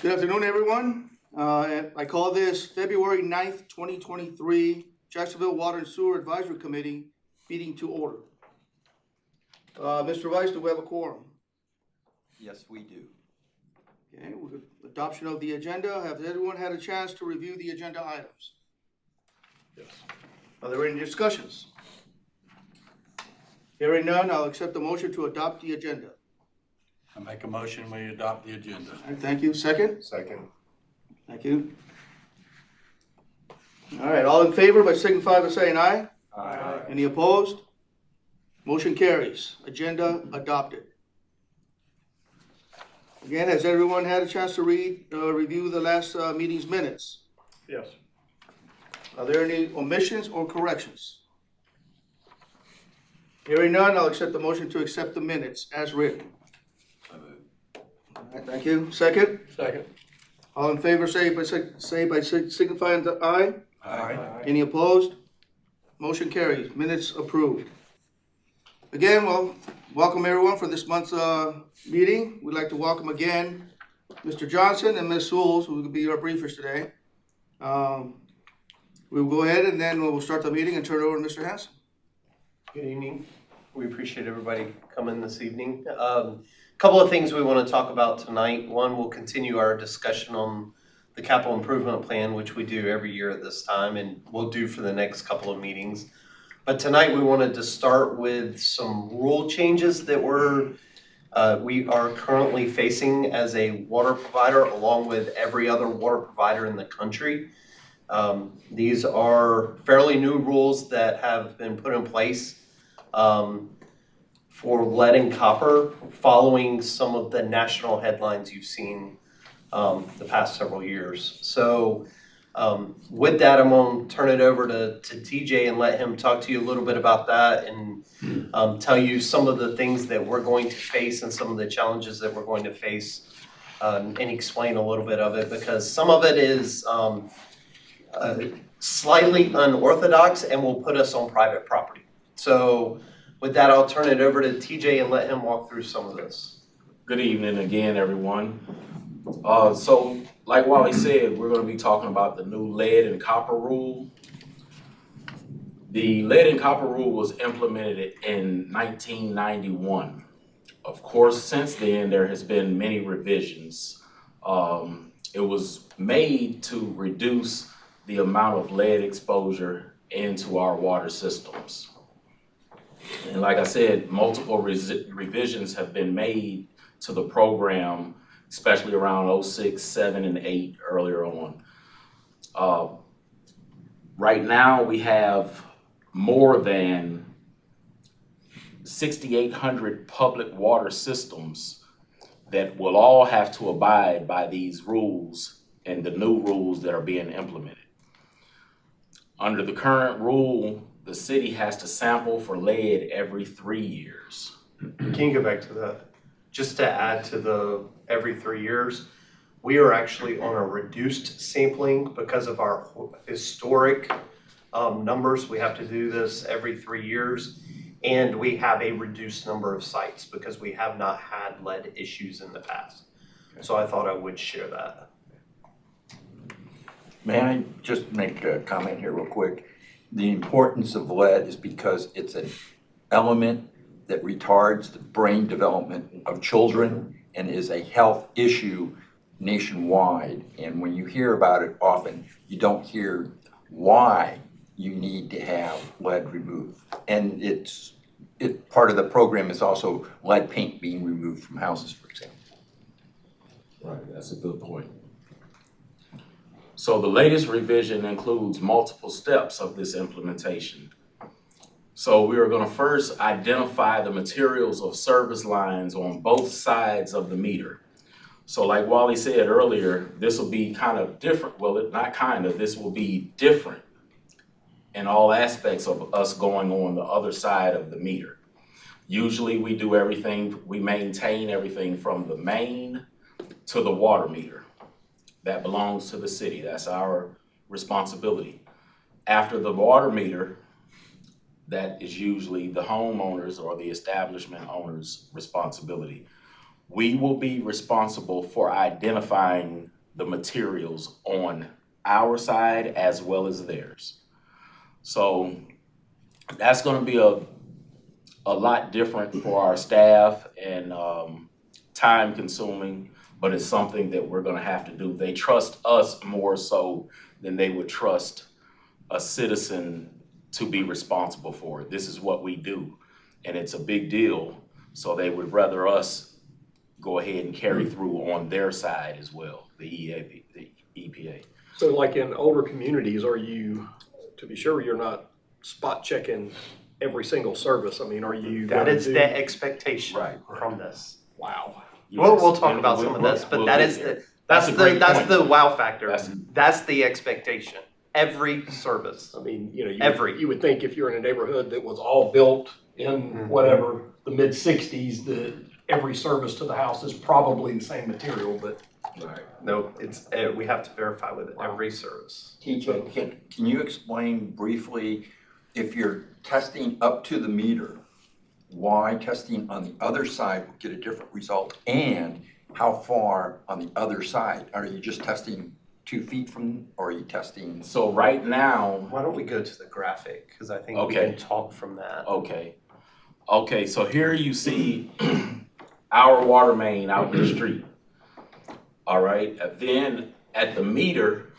Good afternoon, everyone. I call this February 9th, 2023 Jacksonville Water and Sewer Advisory Committee meeting to order. Mr. Vice, do we have a quorum? Yes, we do. Okay, adoption of the agenda. Has everyone had a chance to review the agenda items? Yes. Are there any discussions? Hearing none, I'll accept the motion to adopt the agenda. I make a motion, we adopt the agenda. All right, thank you. Second? Second. Thank you. All right, all in favor, by signify by saying aye. Aye. Any opposed? Motion carries. Agenda adopted. Again, has everyone had a chance to review the last meeting's minutes? Yes. Are there any omissions or corrections? Hearing none, I'll accept the motion to accept the minutes as written. All right, thank you. Second? Second. All in favor, say by signifying the aye. Aye. Any opposed? Motion carries. Minutes approved. Again, well, welcome everyone for this month's meeting. We'd like to welcome again Mr. Johnson and Ms. Sewells, who will be our briefers today. We will go ahead and then we'll start the meeting and turn it over to Mr. Hanson. Good evening. We appreciate everybody coming this evening. Couple of things we want to talk about tonight. One, we'll continue our discussion on the capital improvement plan, which we do every year at this time, and we'll do for the next couple of meetings. But tonight we wanted to start with some rule changes that we are currently facing as a water provider, along with every other water provider in the country. These are fairly new rules that have been put in place for lead and copper, following some of the national headlines you've seen the past several years. So with that, I'm going to turn it over to TJ and let him talk to you a little bit about that and tell you some of the things that we're going to face and some of the challenges that we're going to face and explain a little bit of it, because some of it is slightly unorthodox and will put us on private property. So with that, I'll turn it over to TJ and let him walk through some of this. Good evening again, everyone. So like Wally said, we're going to be talking about the new lead and copper rule. The lead and copper rule was implemented in 1991. Of course, since then, there has been many revisions. It was made to reduce the amount of lead exposure into our water systems. And like I said, multiple revisions have been made to the program, especially around 06, 7, and 8 earlier on. Right now, we have more than 6,800 public water systems that will all have to abide by these rules and the new rules that are being implemented. Under the current rule, the city has to sample for lead every 3 years. Can you go back to that? Just to add to the every 3 years, we are actually on a reduced sampling because of our historic numbers. We have to do this every 3 years, and we have a reduced number of sites because we have not had lead issues in the past. So I thought I would share that. May I just make a comment here real quick? The importance of lead is because it's an element that retards the brain development of children and is a health issue nationwide. And when you hear about it often, you don't hear why you need to have lead removed. And part of the program is also lead paint being removed from houses, for example. Right, that's a good point. So the latest revision includes multiple steps of this implementation. So we are going to first identify the materials of service lines on both sides of the meter. So like Wally said earlier, this will be kind of different. Well, this will be different in all aspects of us going on the other side of the meter. Usually we maintain everything from the main to the water meter. That belongs to the city. That's our responsibility. After the water meter, that is usually the homeowners or the establishment owner's responsibility. We will be responsible for identifying the materials on our side as well as theirs. So that's gonna be a lot different for our staff and time consuming, but it's something that we're gonna have to do. They trust us more so than they would trust a citizen to be responsible for it. This is what we do, and it's a big deal. So they would rather us go ahead and carry through on their side as well, the EPA. So like in older communities, are you, to be sure you're not spot checking every single service? I mean, are you? That gonna is do- the expectation Right. from this. Wow. We'll talk And about some of this, but we'll that get is there. the, that's a the, great that's point. the wow factor. That's- That's the expectation. Every service. I mean, you know, Every. you would think if you're in a neighborhood that was all built in whatever, the mid-60s, that every service to the house is probably the same material, but No, it's, we have to verify with every service. TJ, can you explain briefly, if you're testing up to the meter, why testing on the other side would get a different result? And how far on the other side? Are you just testing 2 feet from, or are you testing? So right now, Why don't we go to the graphic? Because I think we Okay. can talk from that. okay, so here you see our water main out in the street. All right, and then at the meter,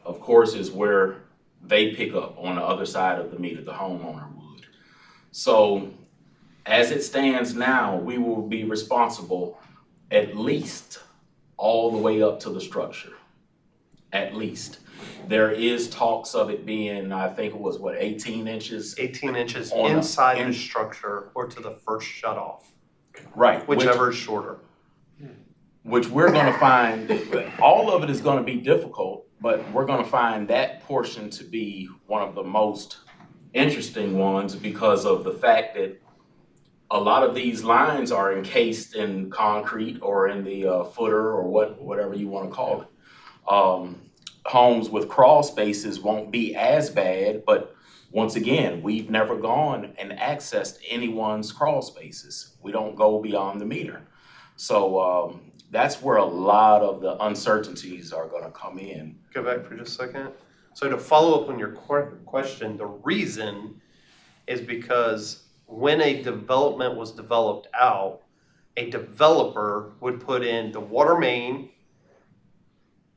of course, is where they pick up on the other side of the meter, the homeowner would. So as it stands now, we will be responsible at least all the way up to the structure. At least. There is talks of it being, I think it was 18 inches? 18 inches On a- inside in- the structure or to the first shutoff, Right. whichever is shorter. Which we're gonna find, all of it is gonna be difficult, but we're gonna find that portion to be one of the most interesting ones because of the fact that a lot of these lines are encased in concrete or in the footer or whatever you wanna call it. Homes with crawl spaces won't be as bad, but once again, we've never gone and accessed anyone's crawl spaces. We don't go beyond the meter. So that's where a lot of the uncertainties are gonna come in. Go back for just a second. So to follow up on your question, the reason is because when a development was developed out, a developer would put in the water main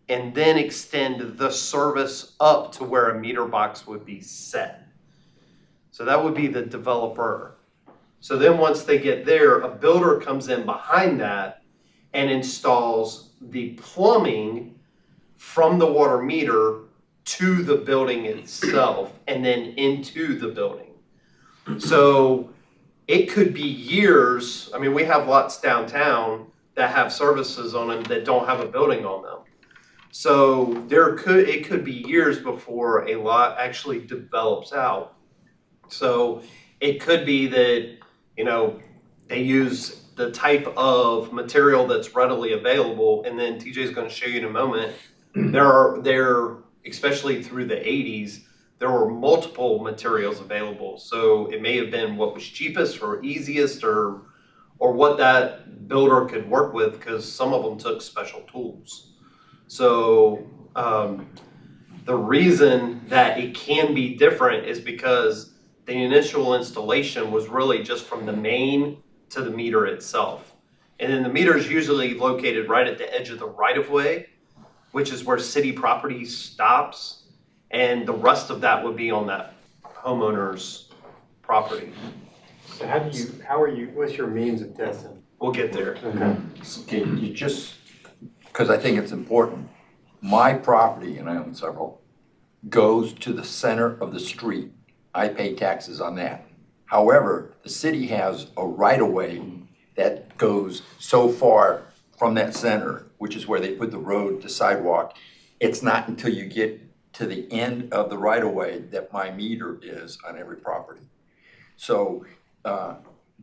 and then extend the service up to where a meter box would be set. So that would be the developer. So then once they get there, a builder comes in behind that and installs the plumbing from the water meter to the building itself and then into the building. So it could be years. I mean, we have lots downtown that have services on them that don't have a building on them. So it could be years before a lot actually develops out. So it could be that, you know, they use the type of material that's readily available, and then TJ's going to show you in a moment. There, especially through the 80s, there were multiple materials available. So it may have been what was cheapest or easiest or what that builder could work with, because some of them took special tools. So the reason that it can be different is because the initial installation was really just from the main to the meter itself. And then the meter is usually located right at the edge of the right-of-way, which is where city property stops. And the rest of that would be on that homeowner's property. So what's your means of testing? We'll get there. Okay, you just, because I think it's important, my property, and I own several, goes to the center of the street. I pay taxes on that. However, the city has a right-of-way that goes so far from that center, which is where they put the road, the sidewalk. It's not until you get to the end of the right-of-way that my meter is on every property. So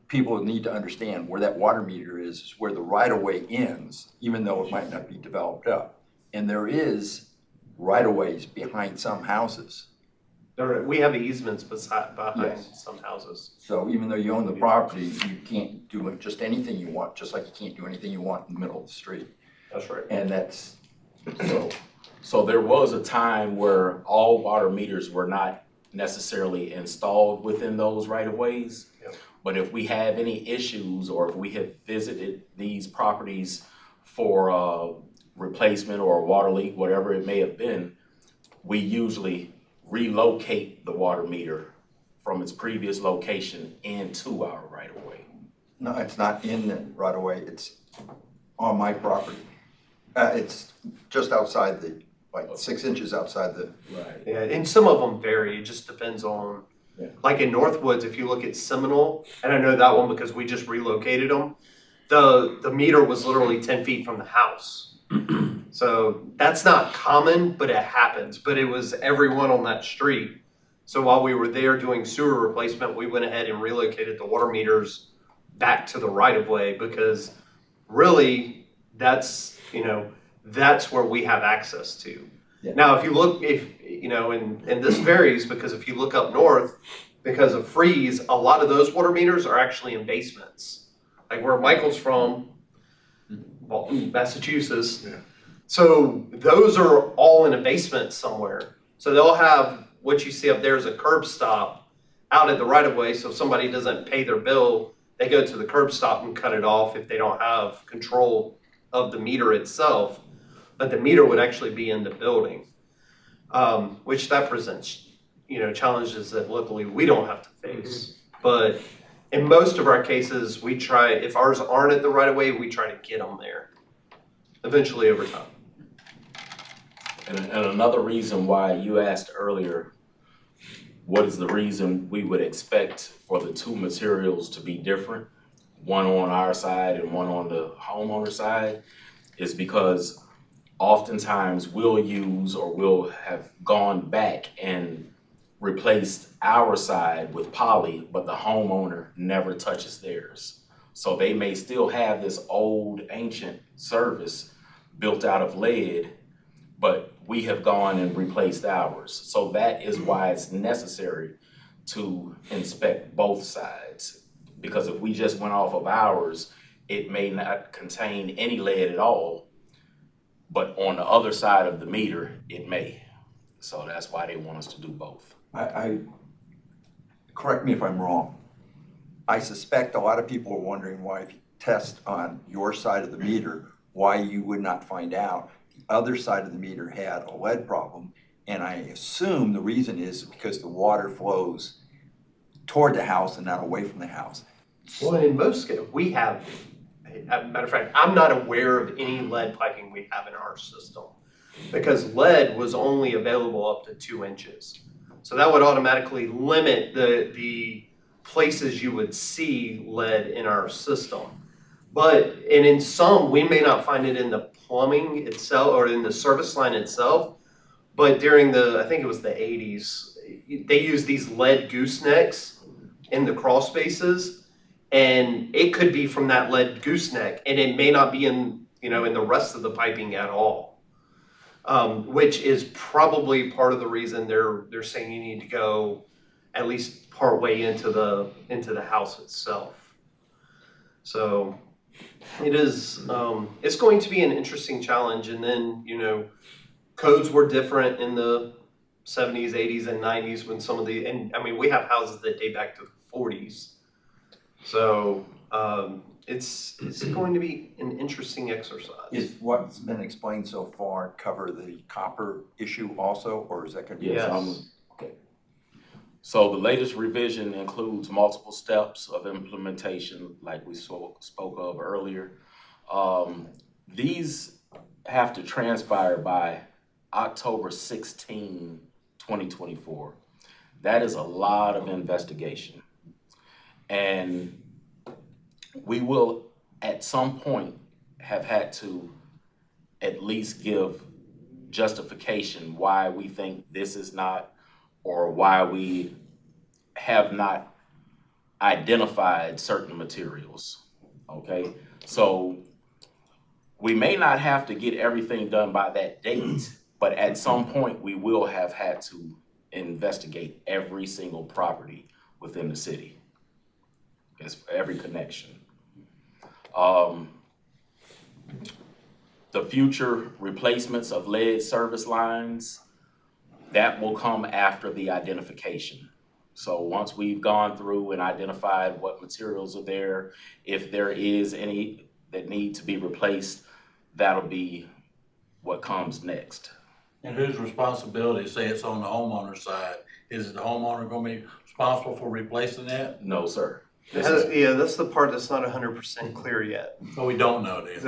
people need to understand where that water meter is where the right-of-way ends, even though it might not be developed up. And there is right-of-ways behind some houses. We have easements behind Yes. some houses. So even though you own the property, you can't do just anything you want, just like you can't do anything you want in the middle of the street. That's right. And that's So there was a time where all water meters were not necessarily installed within those right-of-ways. Yep. But if we have any issues, or if we have visited these properties for replacement or a water leak, whatever it may have been, we usually relocate the water meter from its previous location into our right-of-way. No, it's not in the right of way, it's on my property. It's just outside like 6 inches outside the, Right. Yeah, and some of them vary. It just depends on, Yeah. like in Northwoods, if you look at Seminole, and I know that one because we just relocated them, the meter was literally 10 feet from the house. So that's not common, but it happens. But it was everyone on that street. So while we were there doing sewer replacement, we went ahead and relocated the water meters back to the right of way because really that's, that's where we have access to. Yeah. Now, if you look, and this varies because if you look up north, because of freeze, a lot of those water meters are actually in basements. Like where Michael's from, Walton, Massachusetts. Yeah. So those are all in a basement somewhere. So they'll have what you see up there is a curb stop out at the right of way. So if somebody doesn't pay their bill, they go to the curb stop and cut it off if they don't have control of the meter itself. But the meter would actually be in the building, which that presents, challenges that luckily we don't have to face. But in most of our cases, we try, if ours aren't at the right of way, we try to get them there eventually over time. And another reason why you asked earlier, what is the reason we would expect for the two materials to be different, one on our side and one on the homeowner side, is because oftentimes we'll use or we'll have gone back and replaced our side with poly, but the homeowner never touches theirs. So they may still have this old ancient service built out of lead, but we have gone and replaced ours. So that is why it's necessary to inspect both sides. Because if we just went off of ours, it may not contain any lead at all, but on the other side of the meter, it may. So that's why they want us to do both. correct me if I'm wrong. I suspect a lot of people are wondering why if you test on your side of the meter, why you would not find out the other side of the meter had a lead problem. And I assume the reason is because the water flows toward the house and not away from the house. Well, in most cases, we have, matter of fact, I'm not aware of any lead piping we have in our system because lead was only available up to 2 inches. So that would automatically limit the places you would see lead in our system. And in some, we may not find it in the plumbing itself or in the service line itself, but during I think it was the 80s, they used these lead goosenecks in the crawl spaces, and it could be from that lead gooseneck, and it may not be in the rest of the piping at all, which is probably part of the reason they're saying you need to go at least part way into the house itself. So it is it's going to be an interesting challenge, and then codes were different in the 70s, 80s, and 90s when we have houses that date back to the 40s. So it's going to be an interesting exercise. Is what's been explained so far cover the copper issue also, or is that going to be? Yes. Okay. So the latest revision includes multiple steps of implementation, like we spoke of earlier. These have to transpire by October 16, 2024. That is a lot of investigation. And we will, at some point, have had to at least give justification why we think this is not, or why we have not identified certain materials, okay? So we may not have to get everything done by that date, but at some point we will have had to investigate every single property within the city. It's every connection. the future replacements of lead service lines, that will come after the identification. So once we've gone through and identified what materials are there, if there is any that need to be replaced, that'll be what comes next. And whose responsibility, say it's on the homeowner's side, is it the homeowner gonna be responsible for replacing that? No, sir. Yeah, that's the part that's not 100% clear yet. So we don't know then.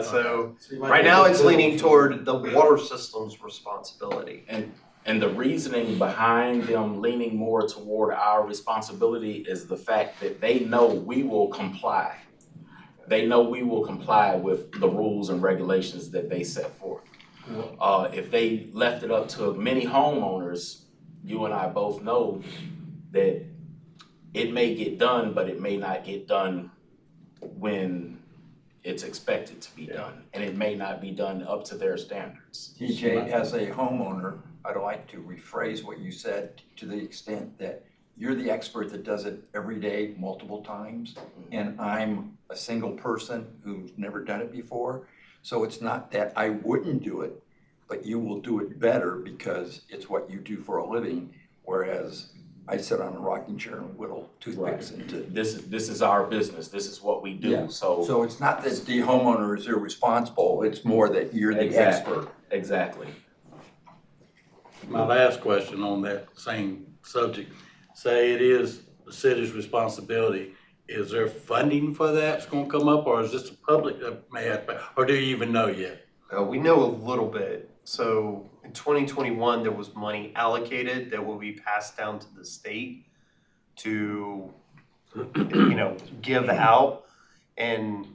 So right now it's leaning toward the water system's responsibility. And the reasoning behind them leaning more toward our responsibility is the fact that they know we will comply. They know we will comply with the rules and regulations that they set forth. If they left it up to many homeowners, you and I both know that it may get done, but it may not get done when it's expected to be done. And it may not be done up to their standards. TJ, as a homeowner, I'd like to rephrase what you said to the extent that you're the expert that does it every day, multiple times, and I'm a single person who's never done it before. So it's not that I wouldn't do it, but you will do it better because it's what you do for a living, whereas I sit on a rocking chair and whittle toothpicks into. This is our business. This is what we do. Yeah. So So it's not that the homeowner is irresponsible, it's more that you're the Exactly. expert. Exactly. My last question on that same subject, say it is the city's responsibility, is there funding for that's gonna come up, or is this the public that may have, or do you even know yet? We know a little bit. So in 2021, there was money allocated that will be passed down to the state to, give out. And,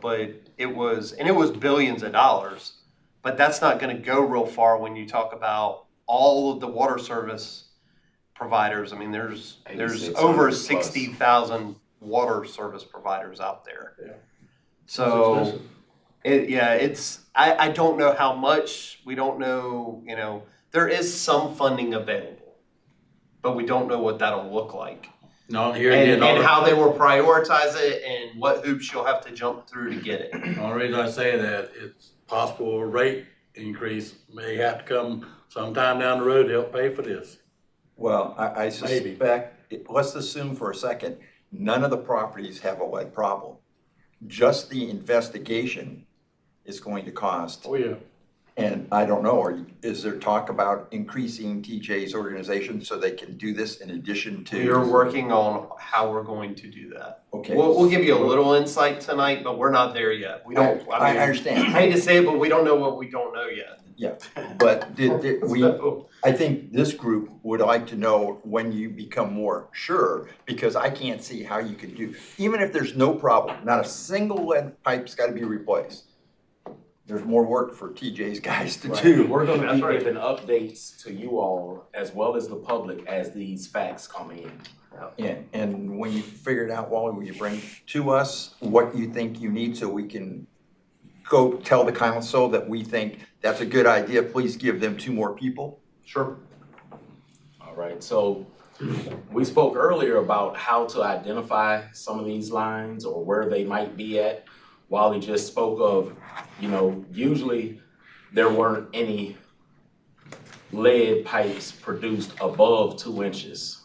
but it was billions of dollars, but that's not gonna go real far when you talk about all of the water service providers. I mean, there's 8,600 over plus. 60,000 water service providers out there. Yeah. So, I don't know how much, we don't know, there is some funding available, but we don't know what that'll look like. No, here And again, how they will prioritize it and what hoops you'll have to jump through to get it. the only reason I say that, it's possible a rate increase may have to come sometime down the road to help pay for this. Well, I Maybe. suspect, let's assume for a second, none of the properties have a lead problem. Just the investigation is going to cost. Oh, yeah. And I don't know, is there talk about increasing TJ's organization so they can do this in addition to? We're working on how we're going to do that. Okay. We'll give you a little insight tonight, but we're not there yet. We don't, I understand. I hate to say it, but we don't know what we don't know yet. Yeah, but we, So, I think this group would like to know when you become more sure, because I can't see how you could do, even if there's no problem, not a single lead pipe's gotta be replaced. There's more work for TJ's guys to do. We're gonna That's be right. giving updates to you all as well as the public as these facts come in. And when you figure it out, Wally, will you bring to us what you think you need so we can go tell the council that we think that's a good idea, please give them 2 more people? Sure. All right, so we spoke earlier about how to identify some of these lines or where they might be at. Wally just spoke of, usually there weren't any lead pipes produced above 2 inches.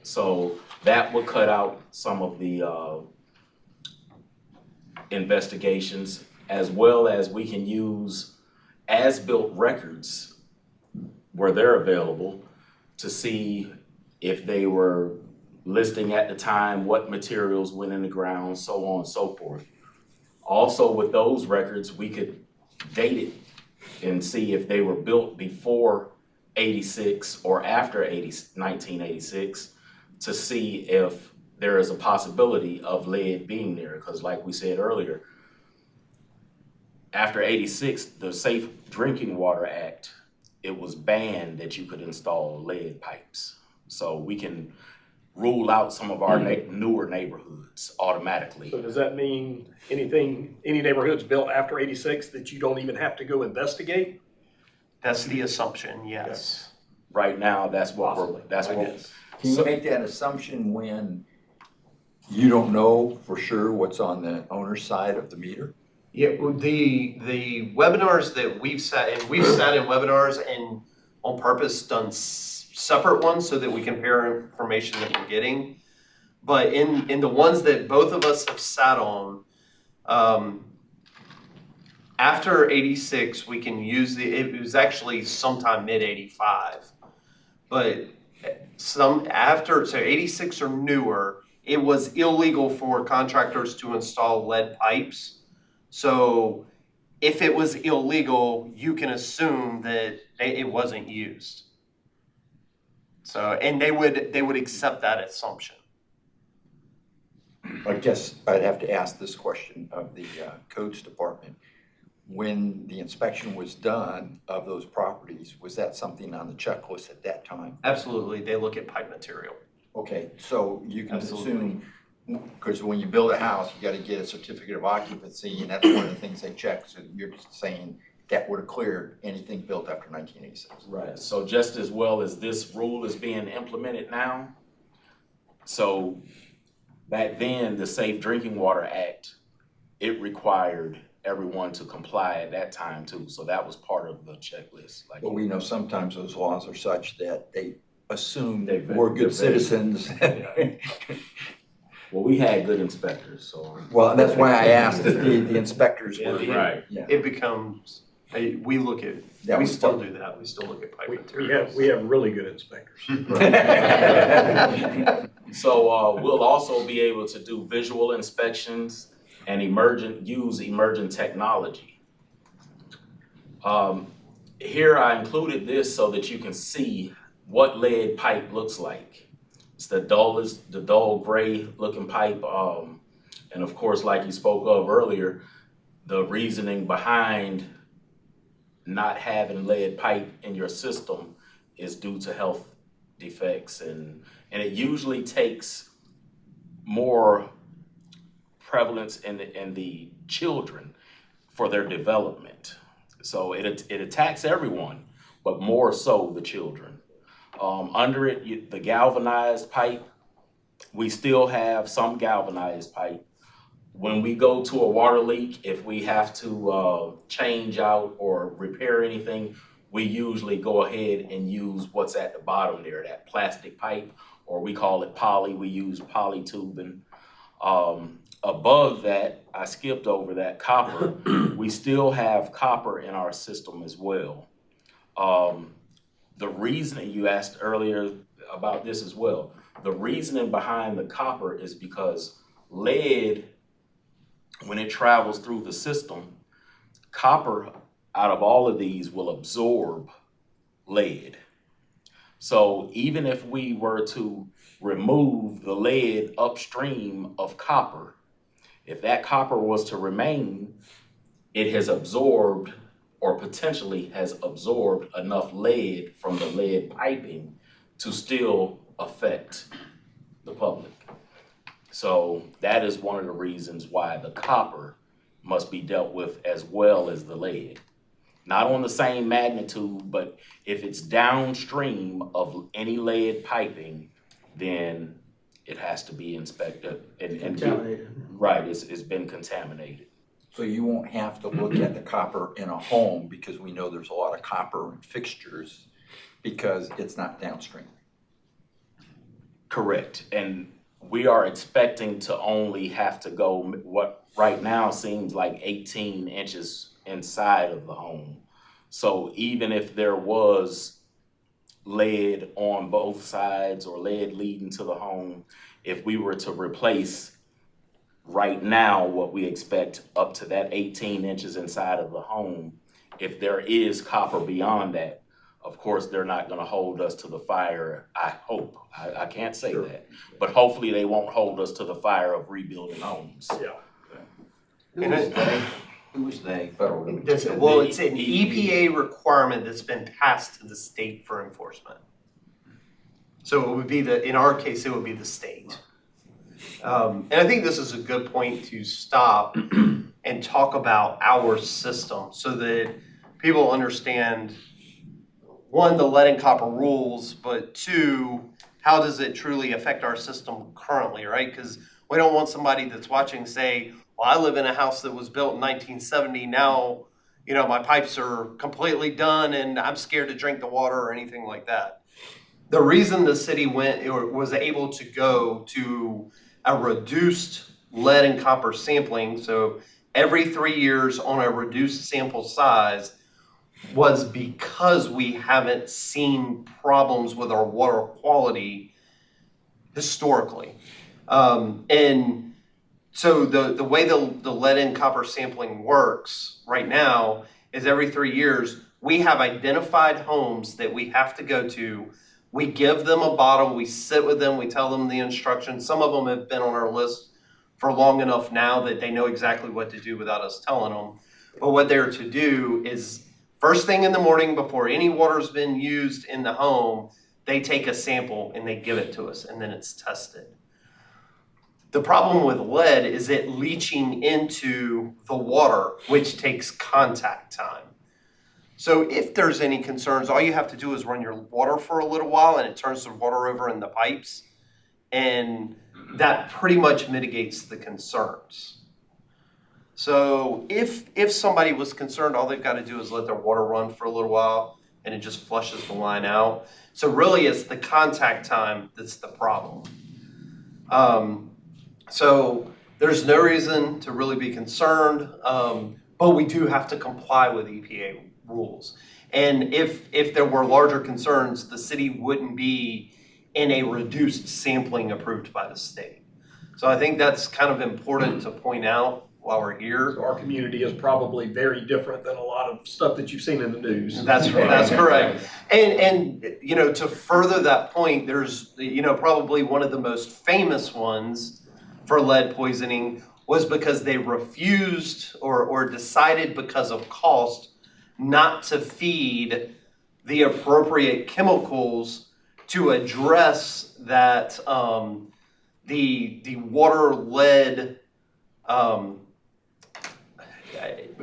So that would cut out some of the investigations, as well as we can use as-built records where they're available to see if they were listing at the time, what materials went in the ground, so on and so forth. Also, with those records, we could date it and see if they were built before 86 or after 1986 to see if there is a possibility of lead being there. Because like we said earlier, after 86, the Safe Drinking Water Act, it was banned that you could install lead pipes. So we can rule out some of our newer neighborhoods automatically. So does that mean any neighborhoods built after 86 that you don't even have to go investigate? That's the assumption, yes. Right now, that's what Possibly, that's I what. guess. Can you make that assumption when you don't know for sure what's on the owner's side of the meter? Yeah, well, the webinars that we've sat in webinars and on purpose done separate ones so that we compare information that we're getting. But in the ones that both of us have sat on, after 86, we can use it was actually sometime mid 85, but so 86 or newer, it was illegal for contractors to install lead pipes. So if it was illegal, you can assume that it wasn't used. So, and they would accept that assumption. I guess I'd have to ask this question of the codes department. When the inspection was done of those properties, was that something on the checklist at that time? Absolutely, they look at pipe material. Okay, so you can Absolutely. assume, because when you build a house, you gotta get a certificate of occupancy, and that's one of the things they check. So you're saying that would have cleared anything built after 1986? Right, so just as well as this rule is being implemented now, so back then, the Safe Drinking Water Act, it required everyone to comply at that time too, so that was part of the checklist, like. But we know sometimes those laws are such that they assume They- that we're good they're- citizens. Well, we had good inspectors, so. Well, that's why I asked if the inspectors were. Right. Yeah. It becomes, we look at, That we was still part- do that, we still look at pipe We materials. have really good inspectors. So, we'll also be able to do visual inspections and use emergent technology. Here I included this so that you can see what lead pipe looks like. It's the dull gray looking pipe, and of course, like you spoke of earlier, the reasoning behind not having lead pipe in your system is due to health defects, and it usually takes more prevalence in the children for their development. So it attacks everyone, but more so the children. Under it, the galvanized pipe, we still have some galvanized pipe. When we go to a water leak, if we have to change out or repair anything, we usually go ahead and use what's at the bottom there, that plastic pipe, or we call it poly, we use poly tubing. Above that, I skipped over that copper. We still have copper in our system as well. The reasoning, you asked earlier about this as well, the reasoning behind the copper is because lead, when it travels through the system, copper out of all of these will absorb lead. So even if we were to remove the lead upstream of copper, if that copper was to remain, it has absorbed or potentially has absorbed enough lead from the lead piping to still affect the public. So that is one of the reasons why the copper must be dealt with as well as the lead. Not on the same magnitude, but if it's downstream of any lead piping, then it has to be inspected and Contaminated. right, it's been contaminated. So you won't have to look at the copper in a home, because we know there's a lot of copper in fixtures, because it's not downstream. Correct, and we are expecting to only have to go what right now seems like 18 inches inside of the home. So even if there was lead on both sides or lead leading to the home, if we were to replace right now what we expect up to that 18 inches inside of the home, if there is copper beyond that, of course, they're not gonna hold us to the fire, I hope. I can't say that, but hopefully they won't hold us to the fire of rebuilding homes. Yeah. Who was they? Federal government. Well, it's an EPA requirement that's been passed to the state for enforcement. So it would be in our case, it would be the state. And I think this is a good point to stop and talk about our system so that people understand, one, the lead and copper rules, but two, how does it truly affect our system currently, right? Because we don't want somebody that's watching say, well, well, I live in a house that was built in 1970. Now, you know, my pipes are completely done and I'm scared to drink the water or anything like that. The reason the city went or was able to go to a reduced lead and copper sampling, so every 3 years on a reduced sample size, was because we haven't seen problems with our water quality historically. And so the way the lead and copper sampling works right now is every 3 years, we have identified homes that we have to go to. We give them a bottle, we sit with them, we tell them the instructions. Some of them have been on our list for long enough now that they know exactly what to do without us telling them. But what they're to do is first thing in the morning before any water's been used in the home, they take a sample and they give it to us and then it's tested. The problem with lead is it leaching into the water, which takes contact time. So if there's any concerns, all you have to do is run your water for a little while and it turns the water over in the pipes. And that pretty much mitigates the concerns. So if somebody was concerned, all they've got to do is let their water run for a little while and it just flushes the line out. So really it's the contact time that's the problem. So there's no reason to really be concerned, but we do have to comply with EPA rules. And if there were larger concerns, the city wouldn't be in a reduced sampling approved by the state. So I think that's kind of important to point out while we're here. So our community is probably very different than a lot of stuff that you've seen in the news. That's correct. And you know, to further that point, there's, you know, probably one of the most famous ones for lead poisoning was because they refused or decided because of cost not to feed the appropriate chemicals to address that the water lead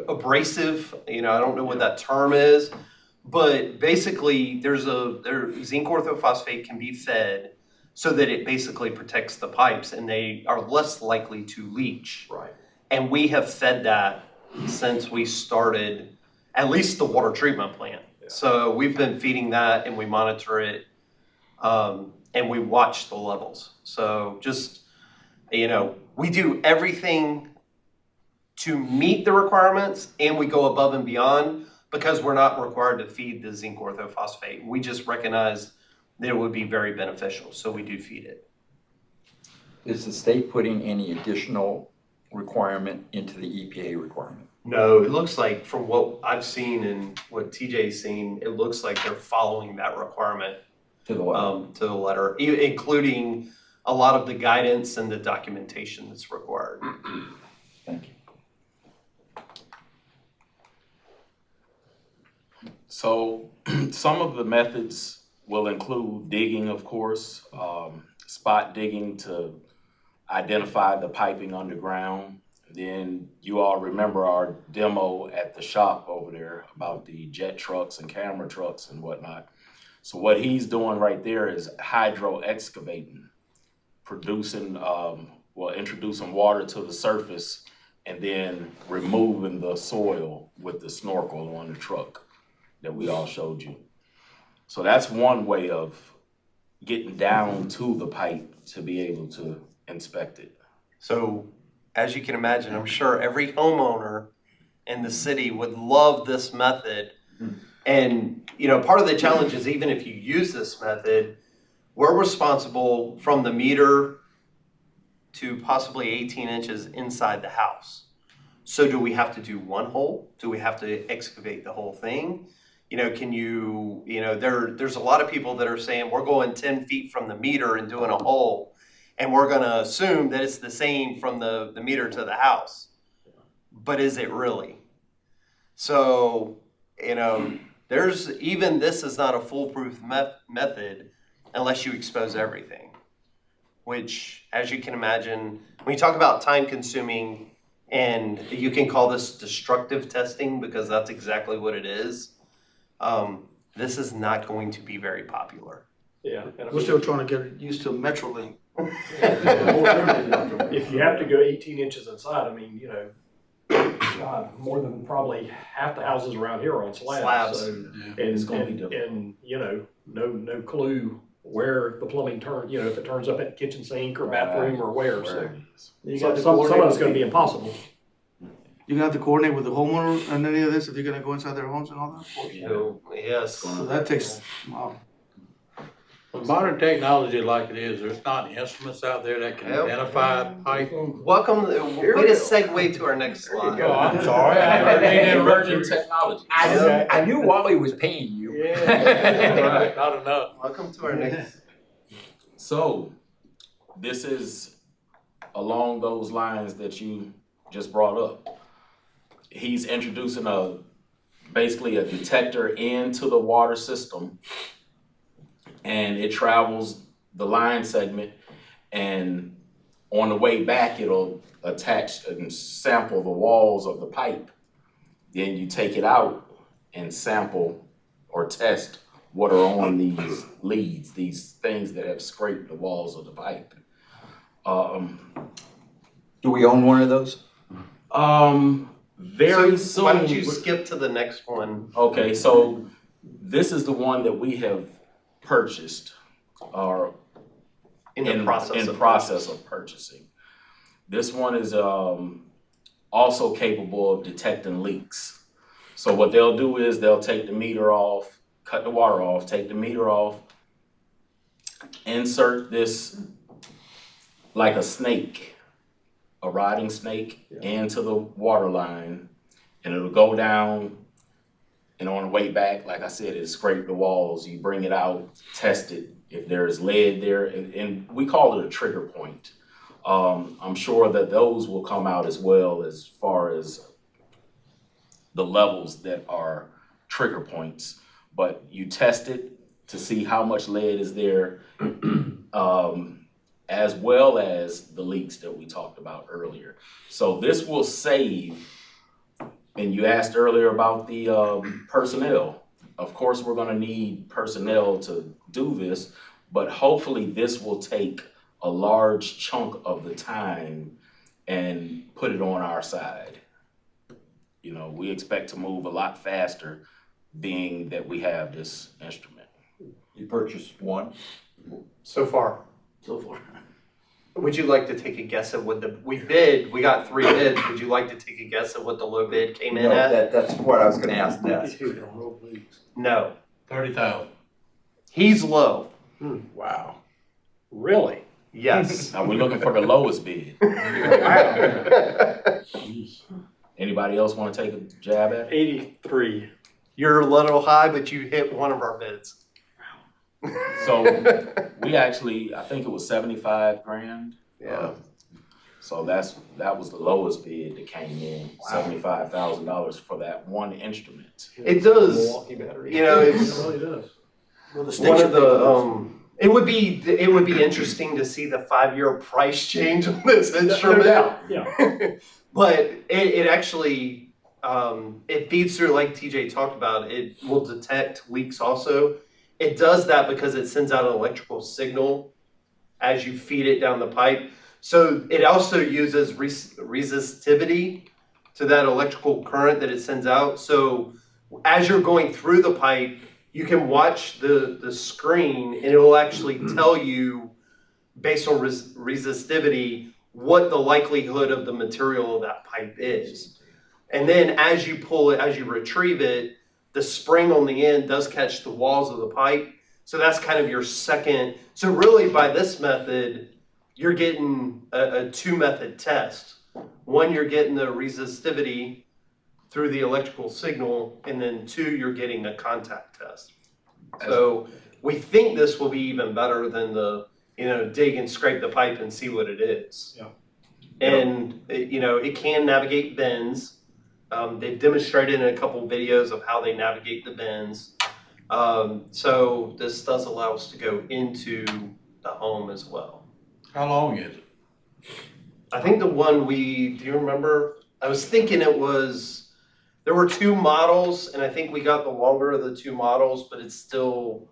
abrasive, you know, I don't know what that term is, but basically zinc orthophosphate can be fed so that it basically protects the pipes and they are less likely to leach. Right. And we have fed that since we started at least the water treatment plant. Yeah. So we've been feeding that and we monitor it and we watch the levels. So just, you know, we do everything to meet the requirements and we go above and beyond because we're not required to feed the zinc orthophosphate. We just recognize that it would be very beneficial, so we do feed it. Is the state putting any additional requirement into the EPA requirement? No, it looks like from what I've seen and what TJ's seen, it looks like they're following that requirement To the letter? to the letter, including a lot of the guidance and the documentation that's required. Thank you. So some of the methods will include digging, of course, spot digging to identify the piping underground. Then you all remember our demo at the shop over there about the jet trucks and camera trucks and whatnot. So what he's doing right there is hydro excavating, introducing water to the surface and then removing the soil with the snorkel on the truck that we all showed you. So that's one way of getting down to the pipe to be able to inspect it. So as you can imagine, I'm sure every homeowner in the city would love this method. And, you know, part of the challenge is even if you use this method, we're responsible from the meter to possibly 18 inches inside the house. So do we have to do one hole? Do we have to excavate the whole thing? You know, there's a lot of people that are saying we're going 10 feet from the meter and doing a hole, and we're going to assume that it's the same from the meter to the house. But is it really? So, you know, this is not a foolproof method unless you expose everything, which, as you can imagine, when you talk about time consuming, and you can call this destructive testing because that's exactly what it is. This is not going to be very popular. Yeah. We're still trying to get used to Metrolink. If you have to go 18 inches inside, I mean, God, more than probably half the houses around here are on slabs. Slabs. So, Yeah. It's gonna be difficult. and, no clue where the plumbing turns, if it turns up at the kitchen sink or bathroom or where, so. it is. Some of it's gonna be impossible. You're gonna have to coordinate with the homeowner and any of this if you're gonna go inside their homes and all that? So, yes. So that takes, wow. With modern technology like it is, there's not instruments out there that can Yep. identify pipe. Welcome, way to segue to our next slide. Oh, I'm sorry. I didn't mean to interrupt you. Emerging technology. I knew Wally was paying you. Right, not enough. Welcome to our next. So, this is along those lines that you just brought up. He's introducing basically a detector into the water system, and it travels the line segment, and on the way back, it'll attach and sample the walls of the pipe. Then you take it out and sample or test what are on these leads, these things that have scraped the walls of the pipe. Do we own one of those? Very So soon. why don't you skip to the next one? Okay, so this is the one that we have purchased or In the process of process of purchasing. This one is also capable of detecting leaks. So what they'll do is they'll take the meter off, cut the water off, take the meter off, insert this like a snake, a rotting snake, into the water line, and it'll go down. And on the way back, like I said, it scrape the walls. You bring it out, test it. If there is lead there, and we call it a trigger point. I'm sure that those will come out as well as far as the levels that are trigger points. But you test it to see how much lead is there, as well as the leaks that we talked about earlier. So this will save. And you asked earlier about the personnel. Of course, we're gonna need personnel to do this, but hopefully this will take a large chunk of the time and put it on our side. We expect to move a lot faster, being that we have this instrument. You purchased one? So far. So far. Would you like to take a guess at what we got 3 bids. Would you like to take a guess at what the low bid came in No, at? that's what I was gonna ask next. No. 30,000. He's low. Wow. Really? Yes. Now we're looking for the lowest bid. Wow. Anybody else wanna take a jab at it? 83. You're a little high, but you hit one of our bids. So we actually, I think it was 75 grand. Yeah. So that was the lowest bid that came in, $75,000 for that one instrument. It does. Milwaukee battery. It's It really does. Well, the one station of the it would be interesting to see the 5-year price change on this instrument. No doubt, yeah. But it actually it feeds through, like TJ talked about. It will detect leaks also. It does that because it sends out an electrical signal as you feed it down the pipe. So it also uses resistivity to that electrical current that it sends out. So as you're going through the pipe, you can watch the screen, and it will actually tell you, based on resistivity, what the likelihood of the material of that pipe is. And then as you pull it, as you retrieve it, the spring on the end does catch the walls of the pipe. So that's kind of your second. So really by this method, you're getting a 2-method test. One, you're getting the resistivity through the electrical signal, and then 2, you're getting a contact test. So we think this will be even better than the, dig and scrape the pipe and see what it is. Yeah. And, it can navigate bends. They've demonstrated in a couple videos of how they navigate the bends. So this does allow us to go into the home as well. How long is it? I think the one do you remember? I was thinking there were 2 models, and I think we got the longer of the 2 models, but it's still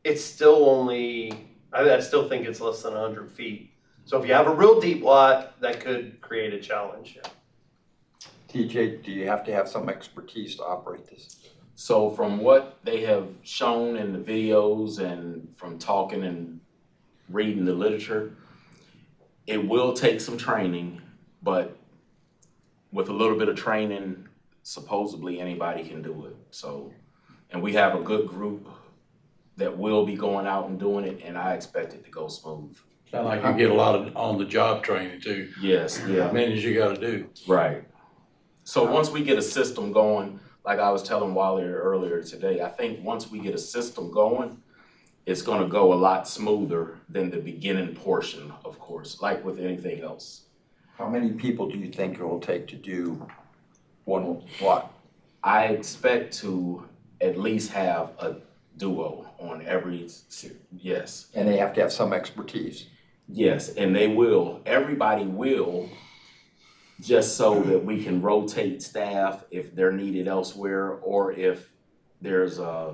only I still think it's less than 100 feet. So if you have a real deep lot, that could create a challenge, yeah. TJ, do you have to have some expertise to operate this? So from what they have shown in the videos and from talking and reading the literature, it will take some training, but with a little bit of training, supposedly anybody can do it. So, and we have a good group that will be going out and doing it, and I expect it to go smooth. Sound like you get a lot of on-the-job training too. Yes, yeah. As many as you gotta do. Right. So once we get a system going, like I was telling Wally earlier today, I think once we get a system going, it's gonna go a lot smoother than the beginning portion, of course, like with anything else. How many people do you think it will take to do one lot? I expect to at least have a duo on every, yes. And they have to have some expertise. Yes, and they will, everybody will, just so that we can rotate staff if they're needed elsewhere, or if there's a.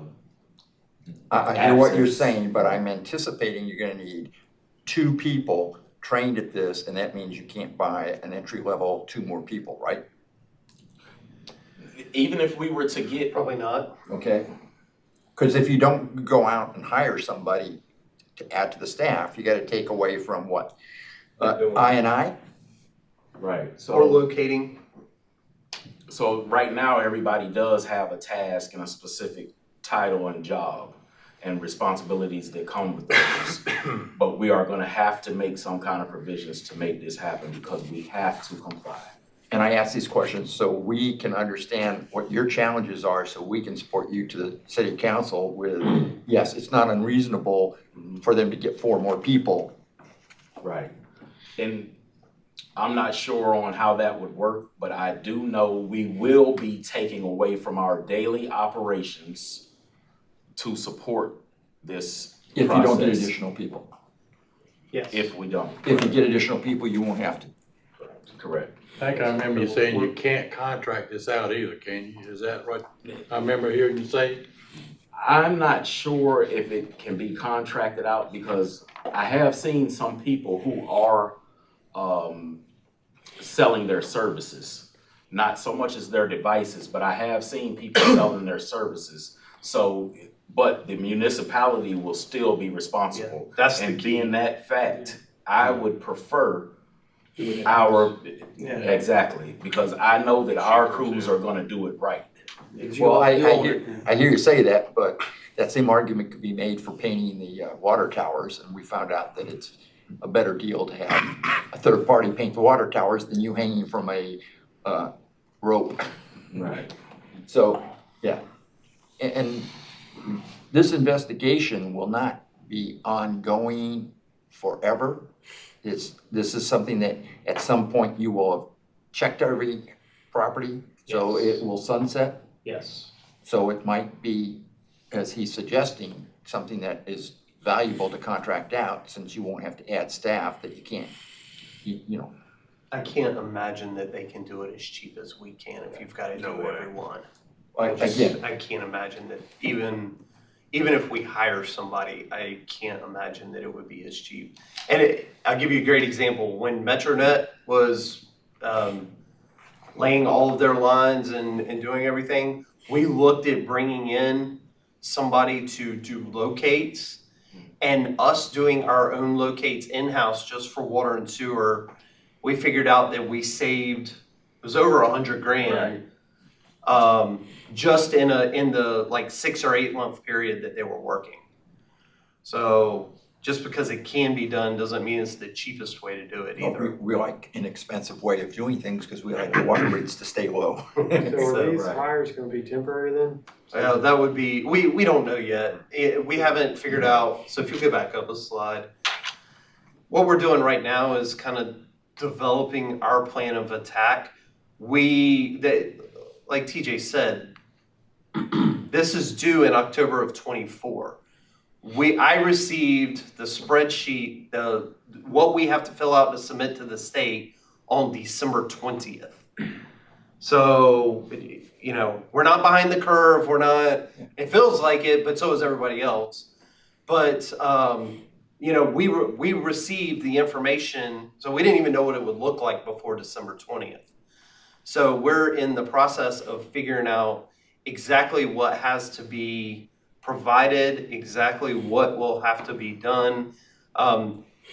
I hear what you're Absence. saying, but I'm anticipating you're gonna need 2 people trained at this, and that means you can't buy an entry level 2 more people, right? Even if we were to get, Probably not. Okay? Because if you don't go out and hire somebody to add to the staff, you gotta take away from what? I? right, Or so, locating. so right now, everybody does have a task and a specific title and job and responsibilities that come with those. But we are gonna have to make some kind of provisions to make this happen because we have to comply. And I ask these questions so we can understand what your challenges are, so we can support you to the city council with, yes, it's not unreasonable for them to get 4 more people. Right. And I'm not sure on how that would work, but I do know we will be taking away from our daily operations to support this If you don't get process. additional people. Yes. If we don't. If you get additional people, you won't have to. Correct. I think I remember you saying you can't contract this out either, can you? Is that right? I remember hearing you say. I'm not sure if it can be contracted out because I have seen some people who are selling their services. Not so much as their devices, but I have seen people selling their services. So, but the municipality will still be responsible. Yeah, that's the And key. being that fact, I would prefer our, exactly, because I know that our crews are gonna do it right. Well, I hear you say that, but that same argument could be made for painting the water towers, and we found out that it's a better deal to have a third party paint the water towers than you hanging from a rope. Right. So, yeah. And this investigation will not be ongoing forever. This is something that at some point you will have checked every property, so it will sunset. Yes. So it might be, as he's suggesting, something that is valuable to contract out, since you won't have to add staff that you can't, you know. I can't imagine that they can do it as cheap as we can if you've got to do everyone. Again, I can't imagine that even if we hire somebody, I can't imagine that it would be as cheap. And I'll give you a great example. When MetroNet was laying all of their lines and doing everything, we looked at bringing in somebody to do locates, and us doing our own locates in-house just for water and sewer, we figured out that we saved, it was over $100,000. Just in the like 6 or 8 month period that they were working. So just because it can be done doesn't mean it's the cheapest way to do it either. we like an expensive way of doing things because we like the water rates to stay low. So are these right. hires gonna be temporary then? That would be, we don't know yet. We haven't figured out, so if you go back up a slide. What we're doing right now is kind of developing our plan of attack. Like TJ said, this is due in October of 24. I received the spreadsheet, what we have to fill out to submit to the state on December 20th. So, you know, we're not behind the curve, it feels like it, but so is everybody else. But we received the information, so we didn't even know what it would look like before December 20th. So we're in the process of figuring out exactly what has to be provided, exactly what will have to be done.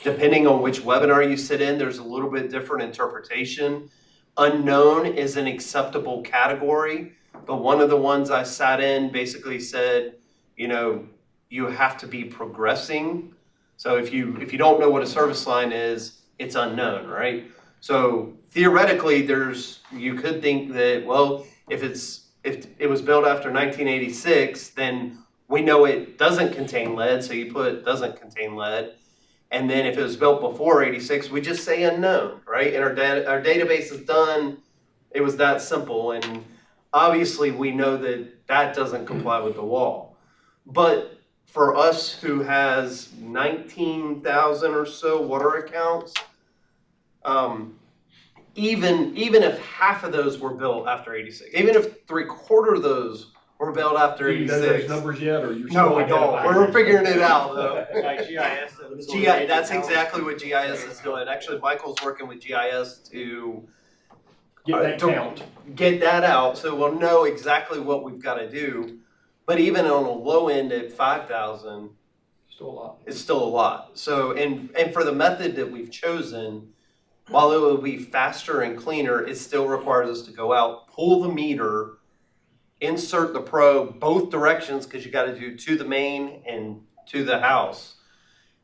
Depending on which webinar you sit in, there's a little bit different interpretation. Unknown is an acceptable category, but one of the ones I sat in basically said, you have to be progressing. So if you don't know what a service line is, it's unknown, right? So theoretically, you could think that, well, if it was built after 1986, then we know it doesn't contain lead, so you put doesn't contain lead. And then if it was built before 86, we just say unknown, right? And our database is done. It was that simple. And obviously we know that doesn't comply with the law. But for us who has 19,000 or so water accounts, even if half of those were built after 86, even if 3/4 of those were built after Do you know 86. those numbers yet, or you're No, still we don't. identifying? We're figuring it out though. Like GIS. That's exactly what GIS is doing. Actually, Michael's working with GIS to Get that count. get that out so we'll know exactly what we've got to do. But even on a low end at 5,000, Still a lot. it's still a lot. So, and for the method that we've chosen, while it will be faster and cleaner, it still requires us to go out, pull the meter, insert the probe both directions, because you got to do to the main and to the house,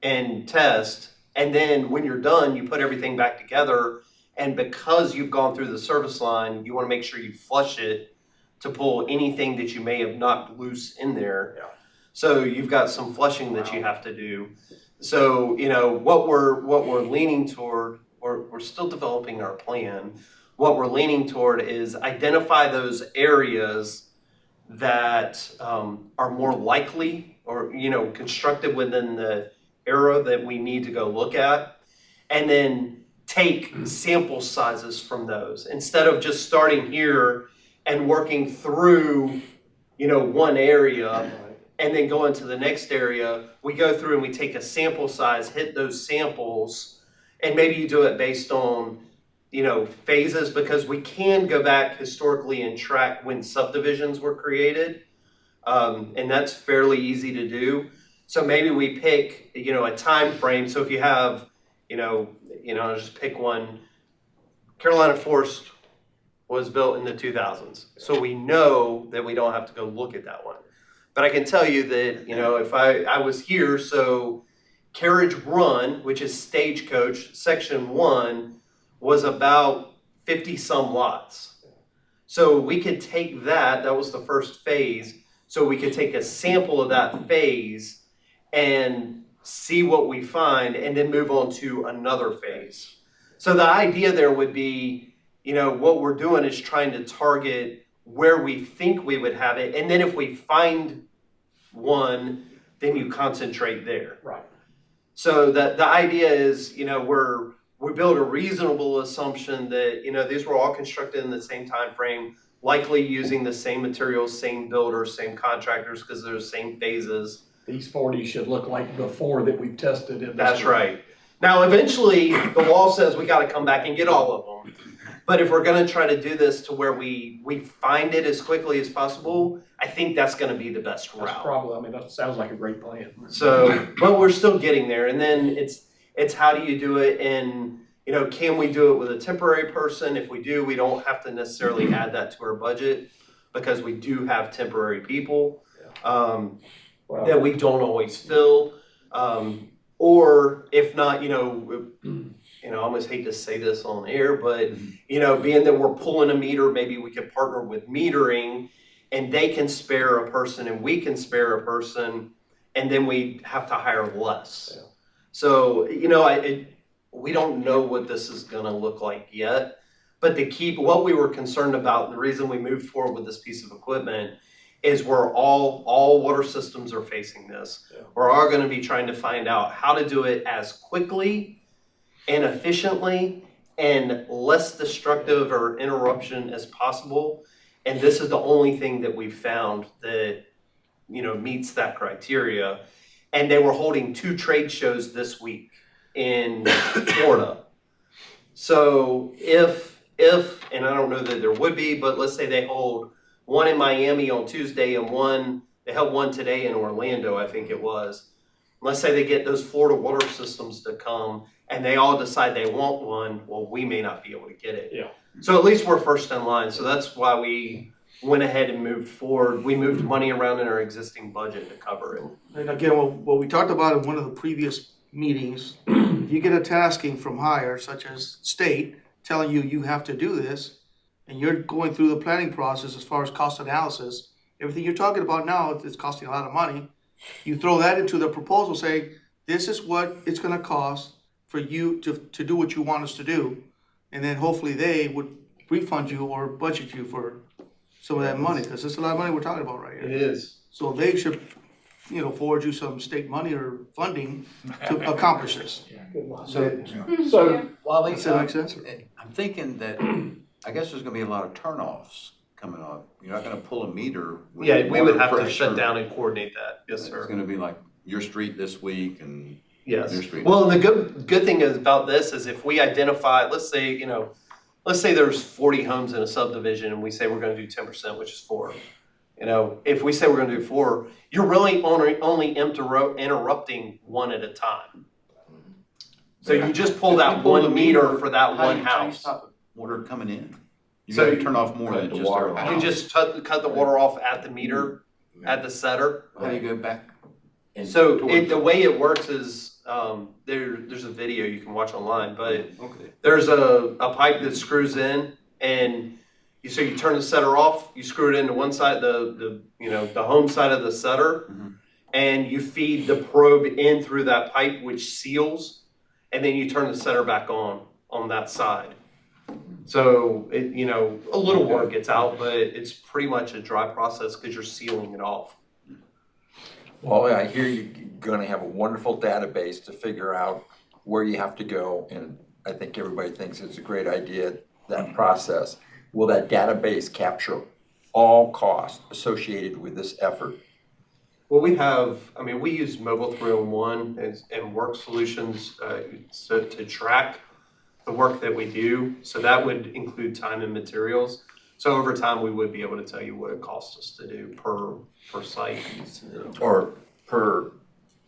and test. And then when you're done, you put everything back together. And because you've gone through the service line, you want to make sure you flush it to pull anything that you may have knocked loose in there. Yeah. So you've got some flushing that you have to do. So, what we're leaning toward, we're still developing our plan. What we're leaning toward is identify those areas that are more likely or, constructed within the era that we need to go look at, and then take sample sizes from those instead of just starting here and working through, one area and then going to the next area. We go through and we take a sample size, hit those samples, and maybe you do it based on, phases, because we can go back historically and track when subdivisions were created. And that's fairly easy to do. So maybe we pick, a time frame. So if you have, I'll just pick one. Carolina Forest was built in the 2000s. So we know that we don't have to go look at that one. But I can tell you that, if I was here, so Carriage Run, which is Stagecoach, Section 1, was about 50 some lots. So we could take that was the first phase. So we could take a sample of that phase and see what we find and then move on to another phase. So the idea there would be, what we're doing is trying to target where we think we would have it. And then if we find one, then you concentrate there. Right. So the idea is, we build a reasonable assumption that, these were all constructed in the same time frame, likely using the same materials, same builders, same contractors, because they're the same phases. These 40 should look like the 4 that we've tested in this. That's right. Now, eventually, the law says we got to come back and get all of them. But if we're going to try to do this to where we find it as quickly as possible, I think that's going to be the best route. That's probably, that sounds like a great plan. So, but we're still getting there. And then it's how do you do it? And, can we do it with a temporary person? If we do, we don't have to necessarily add that to our budget, because we do have temporary people that we don't always fill. Or if not, I almost hate to say this on air, but, being that we're pulling a meter, maybe we could partner with metering and they can spare a person and we can spare a person, and then we have to hire less. Yeah. So, we don't know what this is going to look like yet, but what we were concerned about, the reason we moved forward with this piece of equipment is where all water systems are facing this. Yeah. We're all going to be trying to find out how to do it as quickly and efficiently and less destructive or interruption as possible. And this is the only thing that we've found that, meets that criteria. and they were holding 2 trade shows this week in Florida. So if, and I don't know that there would be, but let's say they hold one in Miami on Tuesday and they held one today in Orlando, I think it was. Let's say they get those Florida water systems to come and they all decide they want one, well, we may not be able to get it. Yeah. So at least we're first in line. So that's why we went ahead and moved forward. We moved money around in our existing budget to cover it. And again, what we talked about in one of the previous meetings, if you get a tasking from higher, such as state, telling you have to do this, and you're going through the planning process as far as cost analysis, everything you're talking about now, it's costing a lot of money. You throw that into the proposal, say, this is what it's gonna cost for you to do what you want us to do. And then hopefully they would refund you or budget you for some of that money, because it's a lot of money we're talking about right It here. is. So they should, forward you some state money or funding to accomplish this. So, Wally, Does that make sense? I'm thinking that, I guess there's gonna be a lot of turnoffs coming up. You're not gonna pull a meter. with Yeah, we would have water to shut pressure. down and coordinate that. Yes, It's sir. gonna be like your street this week and Yes. your street. Well, and the good thing is about this is if we identify, let's say there's 40 homes in a subdivision and we say we're gonna do 10%, which is 4. If we say we're gonna do 4, you're really only interrupting one at a time. So you just pull that Pull the one meter for that how do one you house. stop the water coming in? You So gotta turn off more cut than the just water our line. You house. just cut the water off at the meter, at the setter. How do you go back? And So towards the way it works is, there's a video you can watch online, but Okay. there's a pipe that screws in and so you turn the setter off, you screw it into one side, the home side of the setter, Mhm. and you feed the probe in through that pipe, which seals, and then you turn the setter back on that side. So a little water gets out, but it's pretty much a dry process because you're sealing it off. Well, I hear you're gonna have a wonderful database to figure out where you have to go, and I think everybody thinks it's a great idea, that process. Will that database capture all costs associated with this effort? Well, we use Mobile 301 and Work Solutions to track the work that we do. So that would include time and materials. So over time, we would be able to tell you what it costs us to do per site. Or per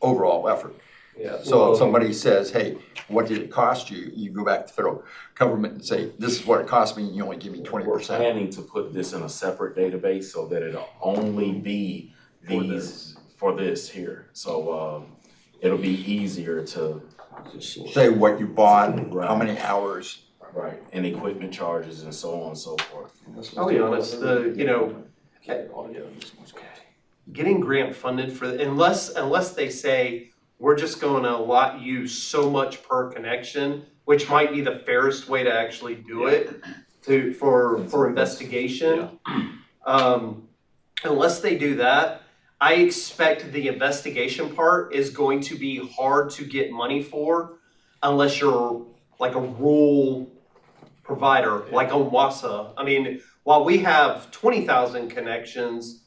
overall effort? Yeah. So if somebody says, hey, what did it cost you? You go back to federal government and say, this is what it cost me, and you only give me 20%. we're planning to put this in a separate database so that it'll only be for this here. So, it'll be easier to. Say what you bought, Right. how many hours. Right, and equipment charges and so on and so forth. I'll be honest, getting grant funded for, unless they say, we're just going to allot you so much per connection, which might be the fairest way to actually do it for investigation. Unless they do that, I expect the investigation part is going to be hard to get money for unless you're like a rural provider, like on Wassa. I mean, while we have 20,000 connections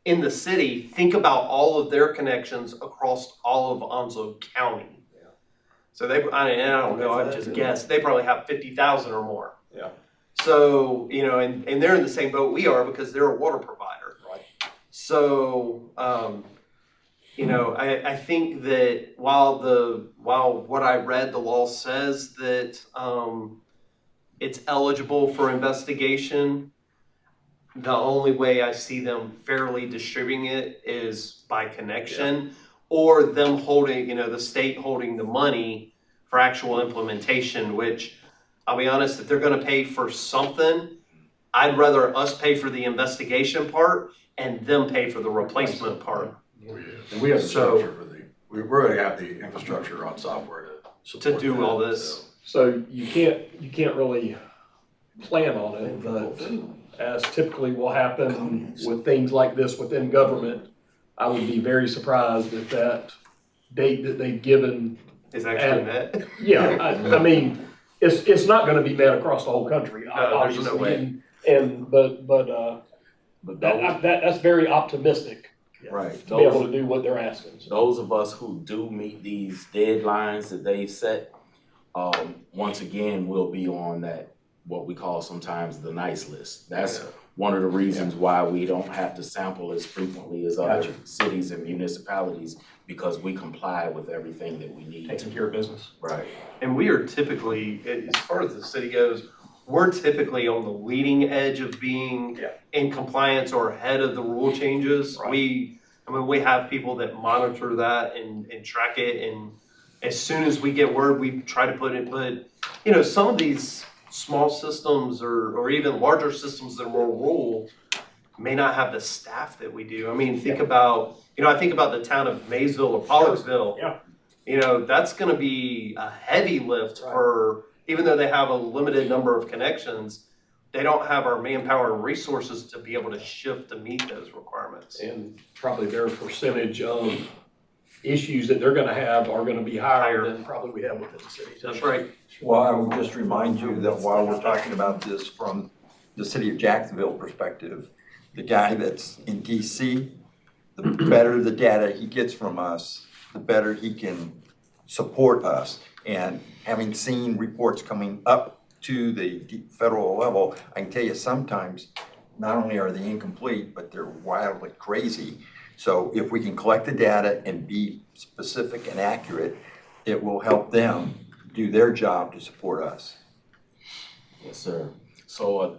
in the city, think about all of their connections across all of Onslow County. So I don't know, I just guessed, they probably have 50,000 or more. Yeah. So, and they're in the same boat we are because they're a water provider. Right. So, I think that while what I read, the law says that it's eligible for investigation, the only way I see them fairly distributing it is by connection or them holding, the state holding the money for actual implementation, which I'll be honest, if they're gonna pay for something, I'd rather us pay for the investigation part and them pay for the replacement part. And we have the So- structure we're gonna have the infrastructure on software to support do that, all this. so you can't really plan on it, but as typically will happen with things like this within government, I would be very surprised if that date that they've given, Is actually met. yeah, I mean, it's not gonna be met across the whole country, No, there's no obviously. way. But that's very optimistic Right. to be able to do what they're asking. So, Those of us who do meet these deadlines that they've set, once again, will be on that, what we call sometimes the nice list. That's one of the reasons why we don't have to sample as frequently as other cities and municipalities, because we comply with everything that we need. taking care of business. Right. And we are typically, as far as the city goes, we're typically on the leading edge of being in compliance or ahead of the rule changes. Right. We have people that monitor that and track it, and as soon as we get word, we try to put it, but, you know, some of these small systems or even larger systems that are more rural may not have the staff that we do. I mean, think about, I think about the town of Maysville or Pollocksville. Yeah. You know, that's gonna be a heavy lift for, even though they have a limited number of connections, they don't have our manpower and resources to be able to shift to meet those requirements. And probably their percentage of issues that they're gonna have are gonna be higher than probably we have within the city. That's right. Well, I will just remind you that while we're talking about this from the city of Jacksonville perspective, the guy that's in DC, the better the data he gets from us, the better he can support us. And having seen reports coming up to the federal level, I can tell you sometimes not only are they incomplete, but they're wildly crazy. So if we can collect the data and be specific and accurate, it will help them do their job to support us. Yes, sir. So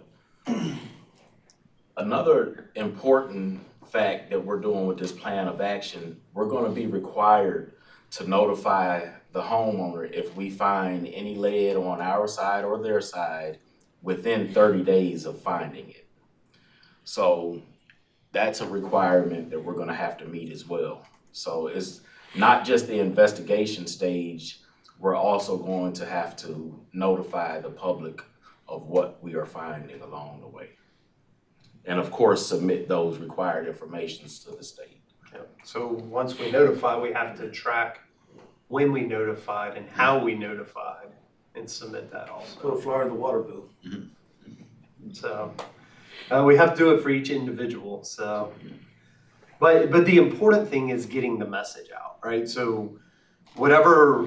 another important fact that we're doing with this plan of action, we're gonna be required to notify the homeowner if we find any lead on our side or their side within 30 days of finding it. So that's a requirement that we're gonna have to meet as well. So it's not just the investigation stage, we're also going to have to notify the public of what we are finding along the way. And of course, submit those required informations to the state. So once we notify, we have to track when we notified and how we notified and submit that also. Put a flyer in the water bill. So we have to do it for each individual. So, but the important thing is getting the message out, right? So whatever,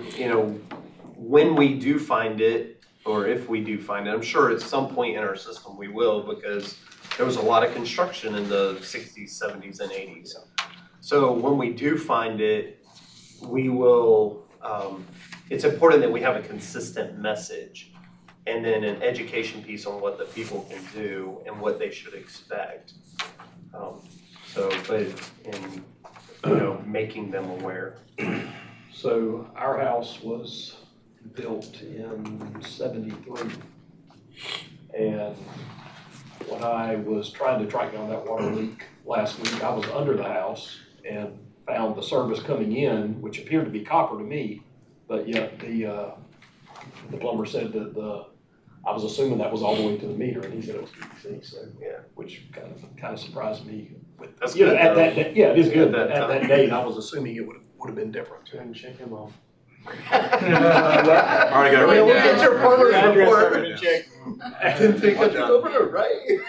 when we do find it, or if we do find it, I'm sure at some point in our system we will, because there was a lot of construction in the 60s, 70s, and 80s. So when we do find it, we will, it's important that we have a consistent message and then an education piece on what the people can do and what they should expect. Making them aware. So our house was built in '73. And when I was trying to track down that water leak last week, I was under the house and found the service coming in, which appeared to be copper to me, but yet the plumber said that I was assuming that was all the way to the meter, and he said it was PVC, so, which kind of surprised me. That's You know, good, at though. that, it is good, At but that at that time. date, I was assuming it would have been different. And check him off. Already got it We'll written get down. your plumber's Address report. already checked. Didn't take it over, right?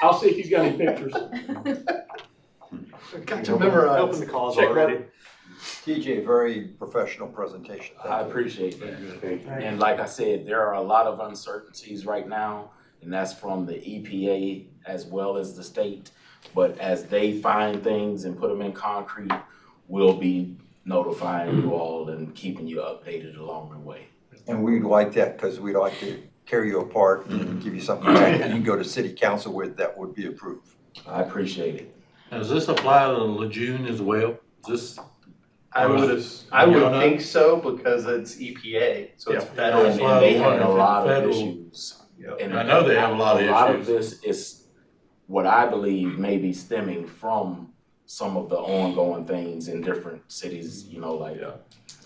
I'll see if he's got any pictures. Got you memorized. Open the calls Check already. TJ, very professional presentation. I appreciate that. And like I said, there are a lot of uncertainties right now, and that's from the EPA as well as the state. But as they find things and put them in concrete, we'll be notifying you all and keeping you updated along the way. And we'd like that, because we'd like to carry you apart and give you something that you can go to city council with that would be approved. I appreciate it. Does this apply to Lejeune as well? Is this, I would think so, because it's EPA, so it's federal. And they had a lot of Federal. issues. And I know they have a lot of A lot of issues. this is what I believe may be stemming from some of the ongoing things in different cities, like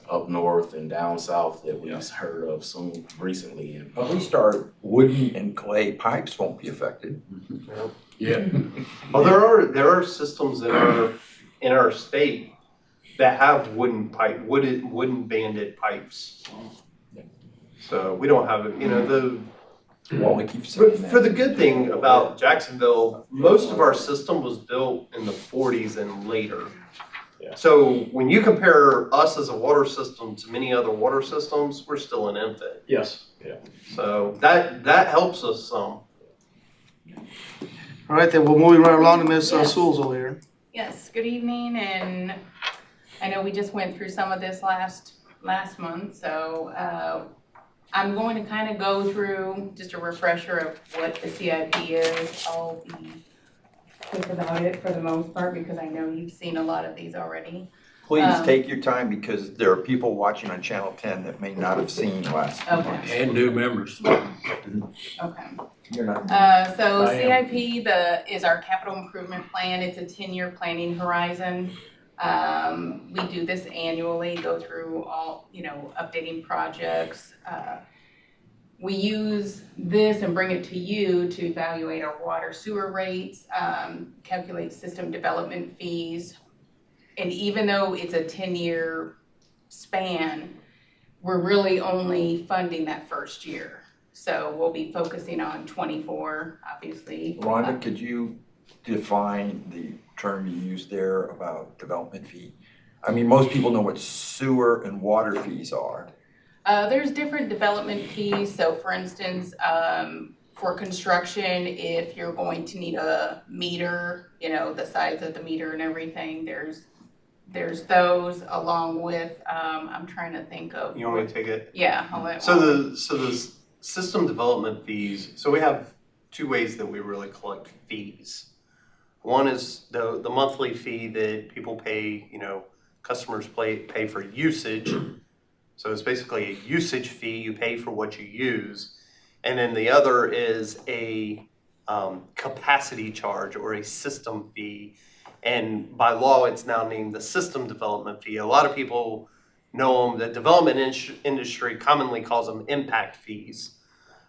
up north and down south that we've heard of some recently. And At least our wooden and clay pipes won't be affected. Yeah. Well, there are systems in our state that have wooden banded pipes. So we don't have it, Wally keeps saying But that. for the good thing about Jacksonville, most of our system was built in the 40s and later. Yeah. So when you compare us as a water system to many other water systems, we're still an infant. Yes, yeah. So that helps us some. All right, then we're moving right along to Ms. Yes. Sewell's over here. Yes, good evening, and I know we just went through some of this last month, so I'm going to kind of go through just a refresher of what the CIP is. I'll be quick about it for the most part because I know you've seen a lot of these already. Please take your time because there are people watching on Channel 10 that may not have seen last month. Okay, And new members. okay. You're not. So I am. CIP is our capital improvement plan. It's a 10-year planning horizon. We do this annually, go through all, updating projects. We use this and bring it to you to evaluate our water sewer rates, calculate system development fees. And even though it's a 10-year span, we're really only funding that first year. So we'll be focusing on 24, obviously. Rhonda, could you define the term you used there about development fee? I mean, most people know what sewer and water fees are. There's different development fees. So for instance, for construction, if you're going to need a meter, the size of the meter and everything, there's those along with, I'm trying to think of. You want me to take it? Yeah, I'll let. So the system development fees, so we have two ways that we really collect fees. One is the monthly fee that people pay, customers pay for usage. So it's basically a usage fee, you pay for what you use. And then the other is a capacity charge or a system fee. And by law, it's now named the system development fee. A lot of people know them, the development industry commonly calls them impact fees.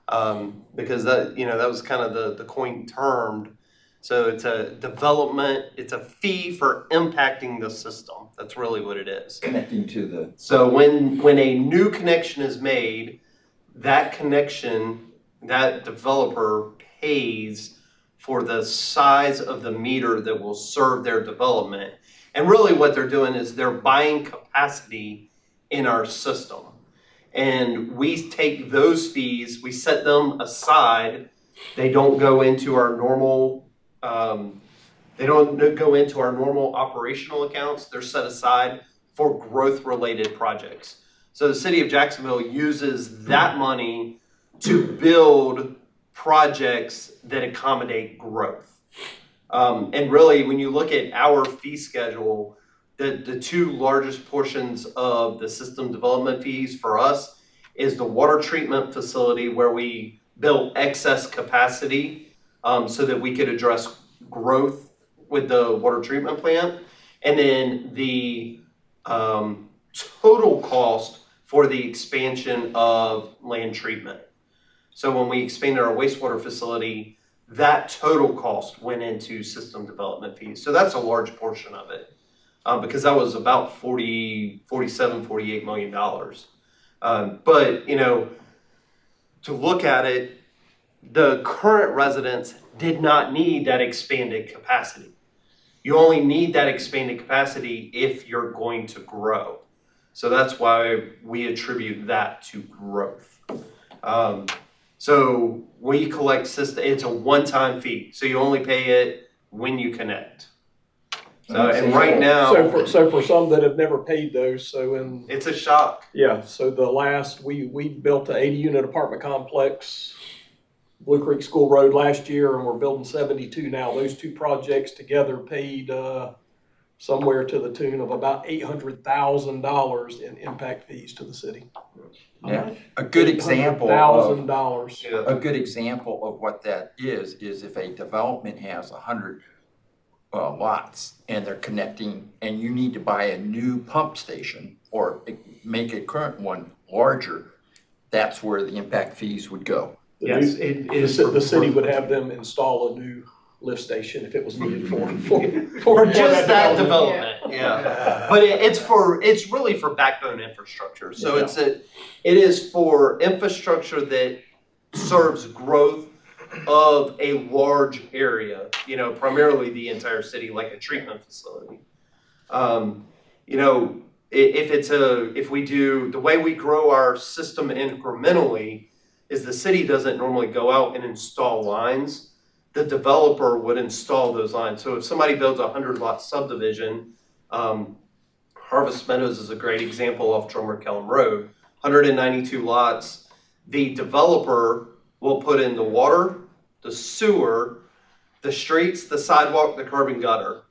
Because that was kind of the coined term. So it's it's a fee for impacting the system. That's really what it is. Connecting to the. So when a new connection is made, that developer pays for the size of the meter that will serve their development. And really what they're doing is they're buying capacity in our system. And we take those fees, we set them aside. They don't go into our normal operational accounts. They're set aside for growth-related projects. So the city of Jacksonville uses that money to build projects that accommodate growth. And really, when you look at our fee schedule, the two largest portions of the system development fees for us is the water treatment facility where we build excess capacity so that we could address growth with the water treatment plant. And then the total cost for the expansion of land treatment. So when we expanded our wastewater facility, that total cost went into system development fees. So that's a large portion of it because that was about $48 million. But, to look at it, the current residents did not need that expanded capacity. You only need that expanded capacity if you're going to grow. So that's why we attribute that to growth. So we collect system, it's a one-time fee. So you only pay it when you connect. So, and right now, So for some that have never paid those, it's a shock. yeah, so we built an 80-unit apartment complex, Blue Creek School Road last year, and we're building 72 now. Those two projects together paid somewhere to the tune of about $800,000 in impact fees to the city. Yeah, a good example $800,000. Yeah. a good example of what that is if a development has 100 lots and they're connecting and you need to buy a new pump station or make a current one larger, that's where the impact fees would go. Yes, it is. The city would have them install a new lift station if it was needed for Just that development, yeah. But it's really for backbone infrastructure. So Yeah. it is for infrastructure that serves growth of a large area, primarily the entire city, like a treatment facility. If we do, the way we grow our system incrementally is the city doesn't normally go out and install lines. The developer would install those lines. So if somebody builds a 100-lot subdivision, Harvest Meadows is a great example off Drummer Kellum Road, 192 lots. The developer will put in the water, the sewer, the streets, the sidewalk, the curb and gutter.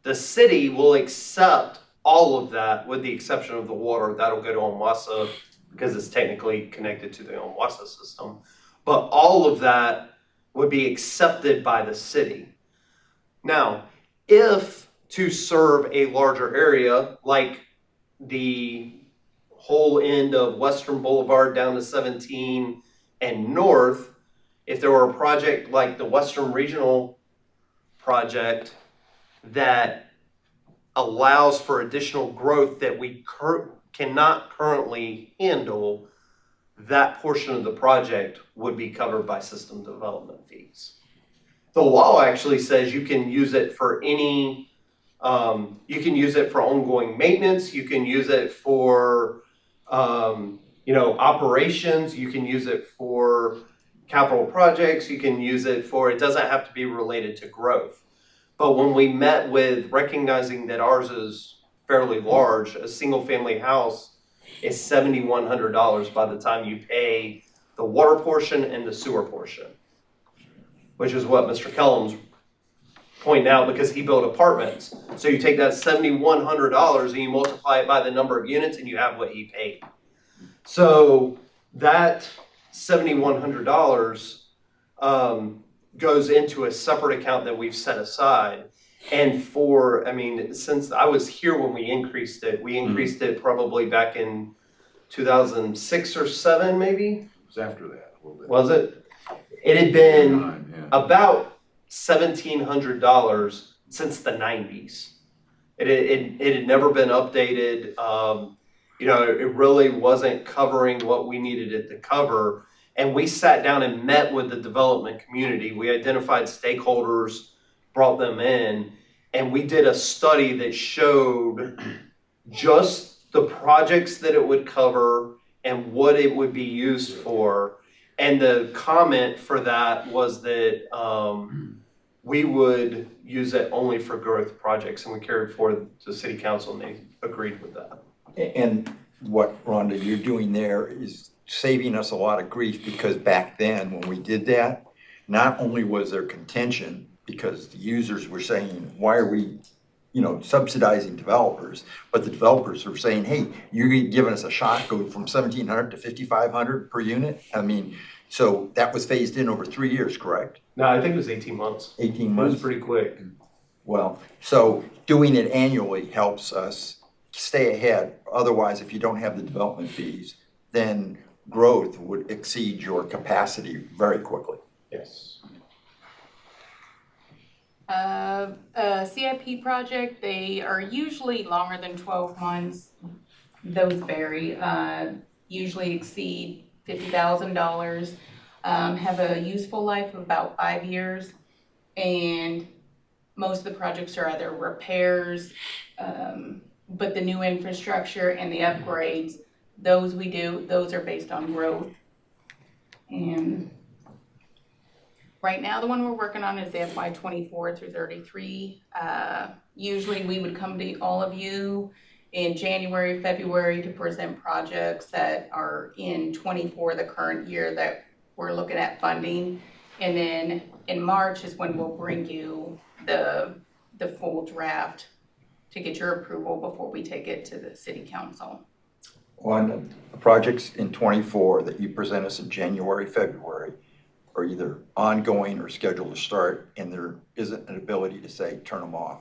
The city will accept all of that with the exception of the water. That'll go to Onwassa because it's technically connected to the Onwassa system. But all of that would be accepted by the city. Now, if to serve a larger area like the whole end of Western Boulevard down to 17 and north, if there were a project like the Western Regional project that allows for additional growth that we cannot currently handle, that portion of the project would be covered by system development fees. The law actually says you can use it for any, you can use it for ongoing maintenance, you can use it for, operations, you can use it for capital projects, you can use it for, it doesn't have to be related to growth. But when we met with recognizing that ours is fairly large, a single family house is $7,100 by the time you pay the water portion and the sewer portion, which is what Mr. Kellum's pointing out because he built apartments. So you take that $7,100 and you multiply it by the number of units and you have what he paid. So that $7,100 goes into a separate account that we've set aside. And since I was here when we increased it probably back in 2006 or 7, maybe? It was after that a little bit. Was it? It had been about $1,700 since the 90s. It had never been updated. It really wasn't covering what we needed it to cover. And we sat down and met with the development community. We identified stakeholders, brought them in, and we did a study that showed just the projects that it would cover and what it would be used for. And the comment for that was that we would use it only for growth projects, and we carried forward to city council and they agreed with that. And what, Rhonda, you're doing there is saving us a lot of grief, because back then when we did that, not only was there contention because the users were saying, why are we, subsidizing developers? But the developers were saying, hey, you're giving us a shot, go from 1,700 to 5,500 per unit. So that was phased in over 3 years, correct? No, I think it was 18 months. 18 It months? was pretty quick. Well, so doing it annually helps us stay ahead. Otherwise, if you don't have the development fees, then growth would exceed your capacity very quickly. Yes. A CIP project, they are usually longer than 12 months. Those vary, usually exceed $50,000, have a useful life of about 5 years. And most of the projects are either repairs, but the new infrastructure and the upgrades, those are based on growth. And right now, the one we're working on is the FY 24 through 33. Usually we would come to all of you in January, February to present projects that are in 24, the current year that we're looking at funding. And then in March is when we'll bring you the full draft to get your approval before we take it to the city council. On the projects in 24 that you present us in January, February, are either ongoing or scheduled to start, and there isn't an ability to say, turn them off,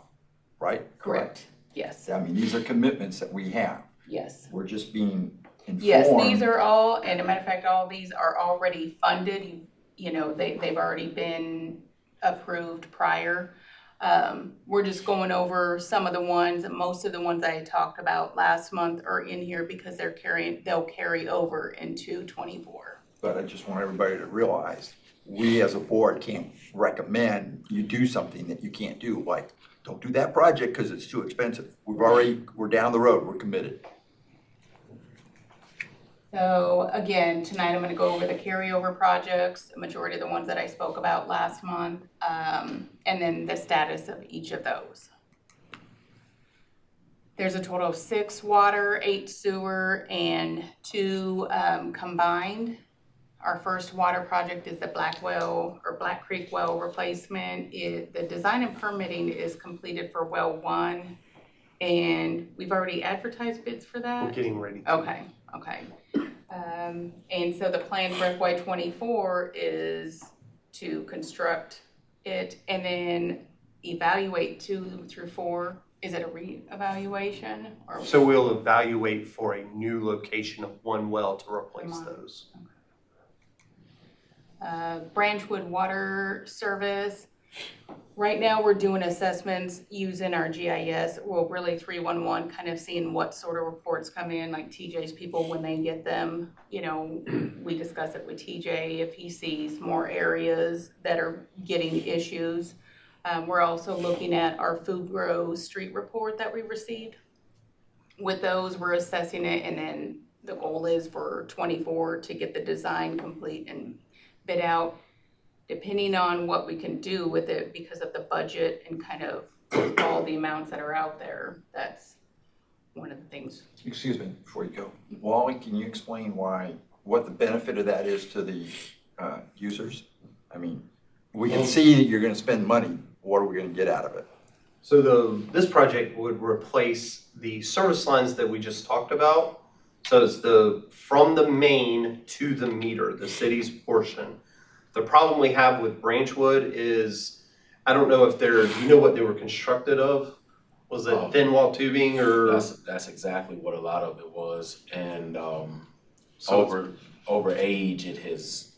right? Correct. Yes. These are commitments that we have. Yes. We're just being informed. Yes, these are all, and a matter of fact, all these are already funded. They've already been approved prior. We're just going over some of the ones, and most of the ones I talked about last month are in here because they'll carry over into 24. but I just want everybody to realize, we as a board can't recommend you do something that you can't do, like, don't do that project because it's too expensive. We're down the road, we're committed. So again, tonight I'm gonna go over the carryover projects, a majority of the ones that I spoke about last month, and then the status of each of those. There's a total of 6 water, 8 sewer, and 2 combined. Our first water project is the Black Creek well replacement. The design and permitting is completed for well 1, and we've already advertised bids for that? We're getting ready to. Okay. And so the plan for FY '24 is to construct it and then evaluate 2 through 4. Is it a re-evaluation or? So we'll evaluate for a new location of 1 well to replace those. Branchwood Water Service. Right now, we're doing assessments using our GIS. Well, really 311, kind of seeing what sort of reports come in, like TJ's people, when they get them, you know, we discuss it with TJ if he sees more areas that are getting issues. We're also looking at our Food Grow Street report that we received. With those, we're assessing it, and then the goal is for '24 to get the design complete and bid out, depending on what we can do with it because of the budget and kind of all the amounts that are out there. That's one of the things. Excuse me, before you go. Wally, can you explain what the benefit of that is to the users? I mean, we can see that you're gonna spend money. What are we gonna get out of it? So this project would replace the service lines that we just talked about. So it's from the main to the meter, the city's portion. The problem we have with Branchwood is, I don't know if do you know what they were constructed of? Was it thin wall tubing or? That's exactly what a lot of it was, and So over age, it has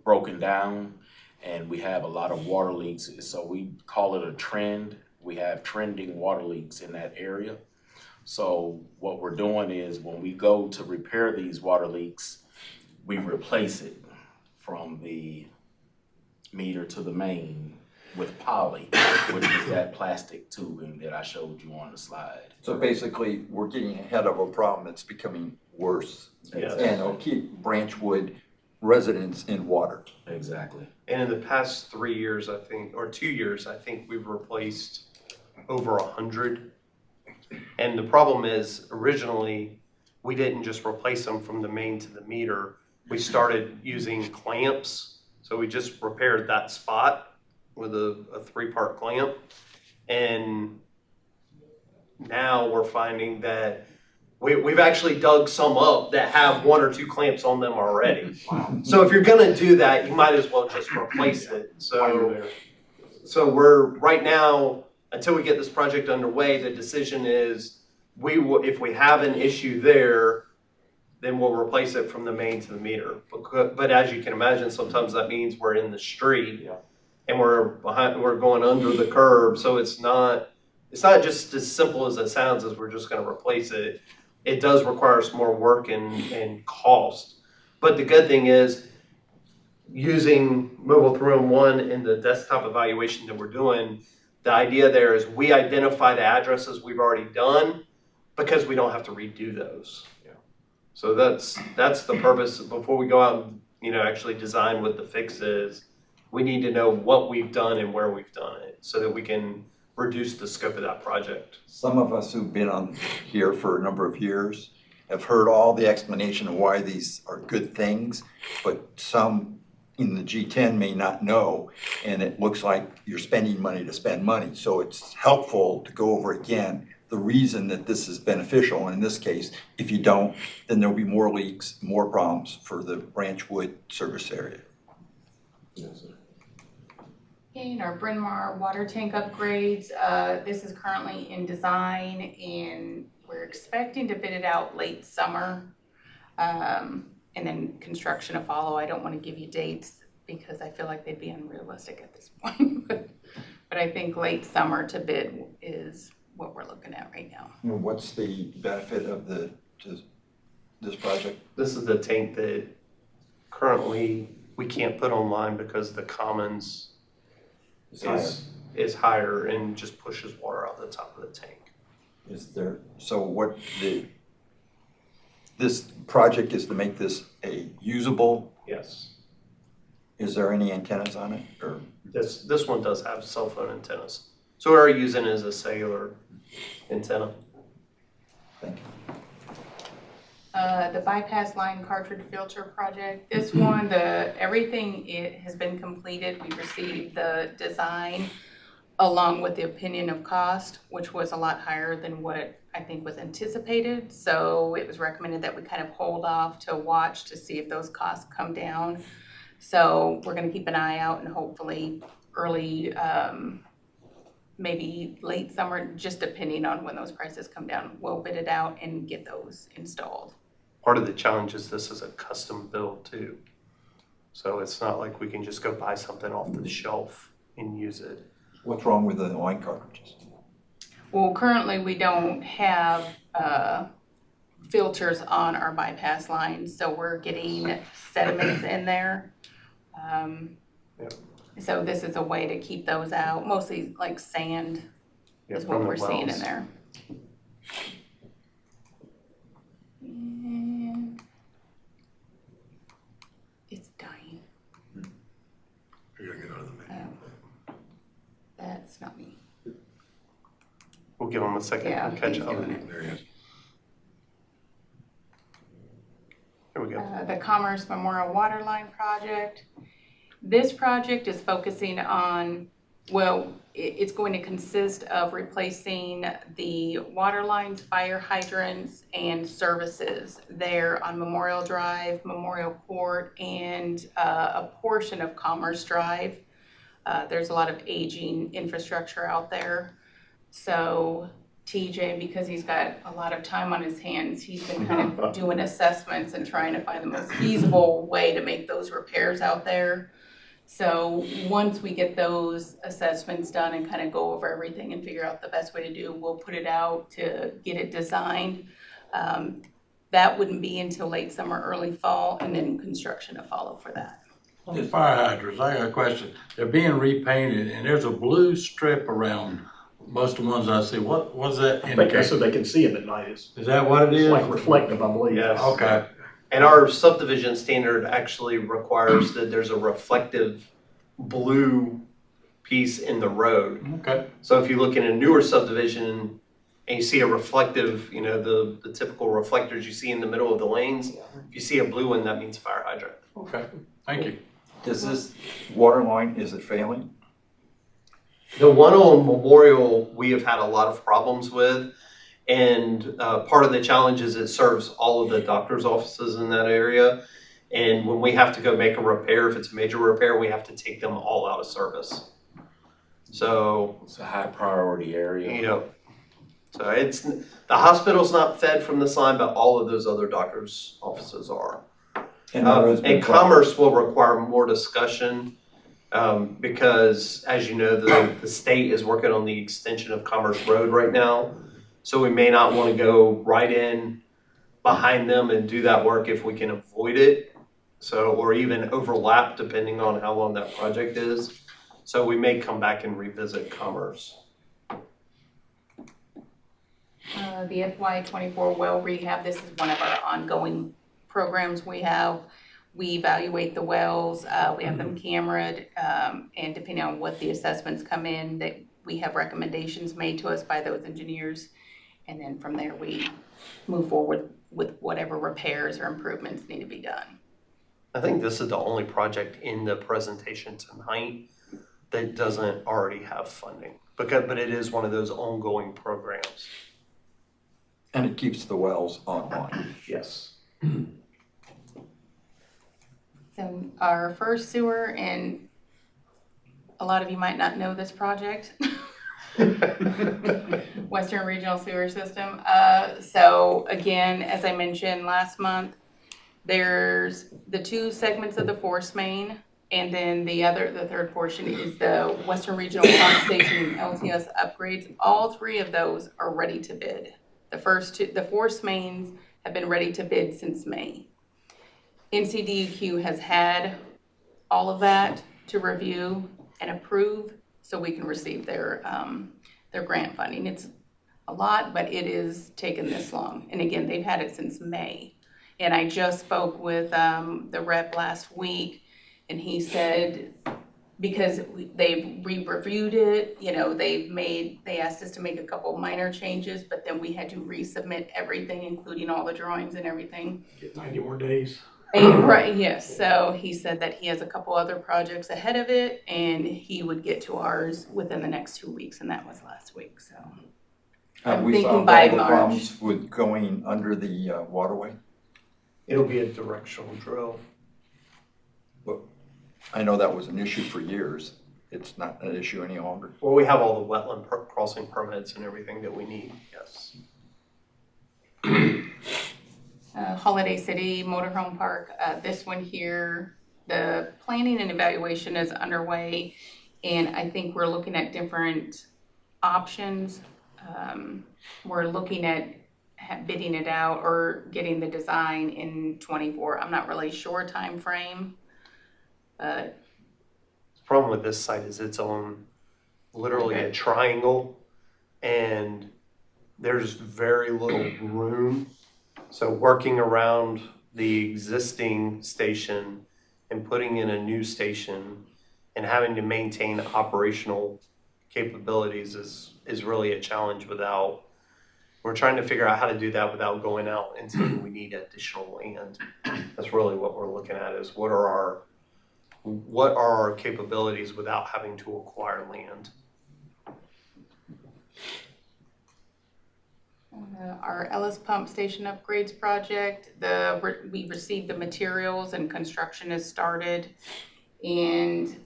broken down, and we have a lot of water leaks, so we call it a trend. We have trending water leaks in that area. So what we're doing is when we go to repair these water leaks, we replace it from the meter to the main with poly, which is that plastic tubing that I showed you on the slide. So basically, we're getting ahead of a problem that's becoming worse. Yes. And it'll keep Branchwood residents in water. Exactly. And in the past 3 years, I think, or 2 years, I think we've replaced over 100. And the problem is, originally, we didn't just replace them from the main to the meter. We started using clamps. So we just repaired that spot with a 3-part clamp. And now we're finding that we've actually dug some up that have 1 or 2 clamps on them already. Wow. So if you're gonna do that, you might as well just replace it. So we're right now, until we get this project underway, the decision is if we have an issue there, then we'll replace it from the main to the meter. But as you can imagine, sometimes that means we're in the street and we're going under the curb. So it's not just as simple as it sounds as we're just gonna replace it. It does require us more work and cost. But the good thing is, using Mobile 311 in the desktop evaluation that we're doing, the idea there is we identify the addresses we've already done because we don't have to redo those. So that's the purpose. Before we go out and actually design what the fix is, we need to know what we've done and where we've done it so that we can reduce the scope of that project. Some of us who've been on here for a number of years have heard all the explanation of why these are good things, but some in the G10 may not know, and it looks like you're spending money to spend money. So it's helpful to go over again the reason that this is beneficial. And in this case, if you don't, then there'll be more leaks, more problems for the Branchwood service area. Yes, sir. In our Bryn Mawr water tank upgrades, this is currently in design and we're expecting to bid it out late summer. And then construction to follow. I don't want to give you dates because I feel like they'd be unrealistic at this point. But I think late summer to bid is what we're looking at right now. What's the benefit of this project? This is the tank that currently we can't put online because the commons It's higher. is higher and just pushes water out the top of the tank. Is there, so what this project is to make this a usable, Yes. is there any antennas on it, or? This one does have cell phone antennas. So we're using it as a cellular antenna. Thank you. The bypass line cartridge filter project, this one, everything it has been completed. We received the design along with the opinion of cost, which was a lot higher than what I think was anticipated. So it was recommended that we kind of hold off to watch to see if those costs come down. So we're gonna keep an eye out and hopefully early, maybe late summer, just depending on when those prices come down, we'll bid it out and get those installed. Part of the challenge is this is a custom build too. So it's not like we can just go buy something off the shelf and use it. What's wrong with the line cartridges? Well, currently we don't have filters on our bypass lines, so we're getting sediments in there. Yep. So this is a way to keep those out, mostly like sand is what from the we're seeing in wells. there. And it's dying. You're gonna get out of the menu. Oh, that's not me. We'll give them a second Yeah, to catch he's up. doing it. There he is. Here we go. The Commerce Memorial Waterline Project. This project is focusing on, well, it's going to consist of replacing the water lines, fire hydrants, and services there on Memorial Drive, Memorial Court, and a portion of Commerce Drive. There's a lot of aging infrastructure out there. So TJ, because he's got a lot of time on his hands, he's been kind of doing assessments and trying to find the most feasible way to make those repairs out there. So once we get those assessments done and kind of go over everything and figure out the best way to do, we'll put it out to get it designed. That wouldn't be until late summer, early fall, and then construction to follow for that. On the fire hydrants, I got a question. They're being repainted and there's a blue strip around most of the ones I see. What does that I think that's so indicate? they can see them at night. It's Is that what it is? like reflective, I believe. Yes. Okay. And our subdivision standard actually requires that there's a reflective blue piece in the road. Okay. So if you look in a newer subdivision and you see a reflective, you know, the typical reflectors you see in the middle of the lanes, if you see a blue one, that means fire hydrant. Okay. Thank you. Does this water line, is it failing? The one on Memorial, we have had a lot of problems with. And part of the challenge is it serves all of the doctor's offices in that area. And when we have to go make a repair, if it's a major repair, we have to take them all out of service. So, It's a high priority area. you know, so it's, the hospital's not fed from this line, but all of those other doctor's offices are. And there has been And Commerce will require more discussion because, as you know, the state is working on the extension of Commerce Road right now. So we may not want to go right in behind them and do that work if we can avoid it. So, or even overlap depending on how long that project is. So we may come back and revisit Commerce. The FY24 well rehab, this is one of our ongoing programs we have. We evaluate the wells, we have them cameraed, and depending on what the assessments come in, that we have recommendations made to us by those engineers. And then from there, we move forward with whatever repairs or improvements need to be done. I think this is the only project in the presentation tonight that doesn't already have funding. But it is one of those ongoing programs. And it keeps the wells online. Yes. So our first sewer, and a lot of you might not know this project. Western Regional Sewer System. So again, as I mentioned last month, there's the two segments of the force main, and then the third portion is the Western Regional Pump Station and LTS upgrades. All three of those are ready to bid. The first two, the force mains have been ready to bid since May. NCDEQ has had all of that to review and approve so we can receive their grant funding. It's a lot, but it is taken this long. And again, they've had it since May. And I just spoke with the rep last week, and he said, because they've re-reviewed it, they asked us to make a couple minor changes, but then we had to resubmit everything, including all the drawings and everything. Get 90 more days. Right, yes, so he said that he has a couple other projects ahead of it, and he would get to ours within the next 2 weeks, and that was last week, so. Have I'm we thinking solved by all the March. problems with going under the waterway? It'll be a directional drill. I know that was an issue for years. It's not an issue any longer. Well, we have all the wetland crossing permits and everything that we need, yes. Holiday City Motorhome Park, this one here, the planning and evaluation is underway, and I think we're looking at different options. We're looking at bidding it out or getting the design in 24. I'm not really sure time frame, but The problem with this site is it's on literally a triangle, and there's very little room. So working around the existing station and putting in a new station and having to maintain operational capabilities is really a challenge we're trying to figure out how to do that without going out and saying we need additional land. That's really what we're looking at, is what are our capabilities without having to acquire land. our Ellis Pump Station upgrades project, we received the materials and construction has started. And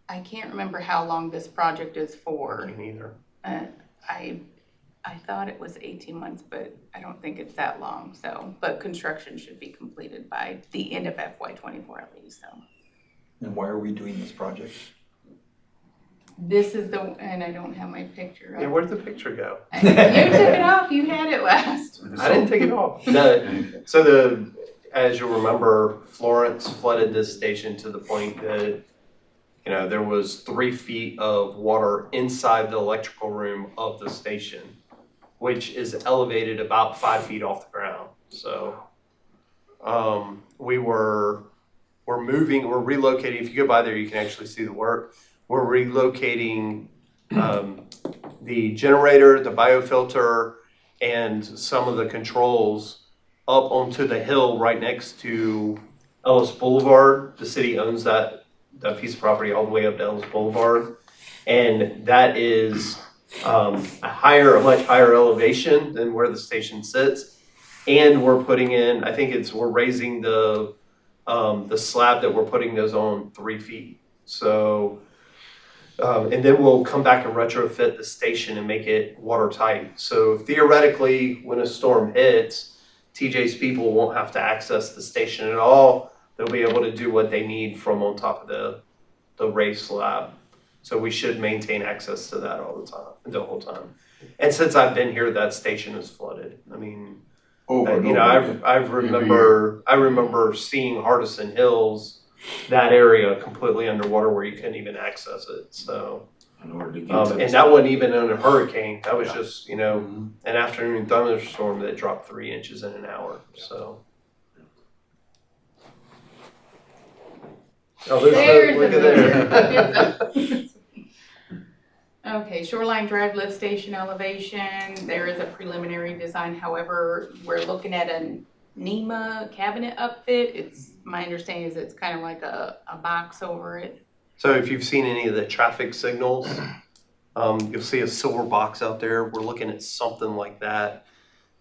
I can't remember how long this project is for. Me neither. I thought it was 18 months, but I don't think it's that long, but construction should be completed by the end of FY24 at least, so. And why are we doing this project? This is and I don't have my picture up. Yeah, where'd the picture go? You took it off, you had it last. I didn't take it off. As you'll remember, Florence flooded this station to the point that, there was 3 feet of water inside the electrical room of the station, which is elevated about 5 feet off the ground. So, we're relocating. If you go by there, you can actually see the work. We're relocating the generator, the biofilter, and some of the controls up onto the hill right next to Ellis Boulevard. The city owns that piece of property all the way up to Ellis Boulevard. And that is a much higher elevation than where the station sits. And we're putting in, we're raising the slab that we're putting those on 3 feet. So, and then we'll come back and retrofit the station and make it watertight. So theoretically, when a storm hits, TJ's people won't have to access the station at all. They'll be able to do what they need from on top of the raised slab. So we should maintain access to that all the time, the whole time. And since I've been here, that station is flooded. I mean, I remember seeing Hardison Hills, that area completely underwater where you couldn't even access it. So, In order to get to and that wasn't even in a hurricane. That was just, an afternoon thunderstorm that dropped 3 inches in an hour. So. Oh, look at there. Okay, Shoreline Drive lift station elevation, there is a preliminary design, however, we're looking at a NEMA cabinet upfit. My understanding is it's kind of like a box over it. So if you've seen any of the traffic signals, you'll see a silver box out there. We're looking at something like that.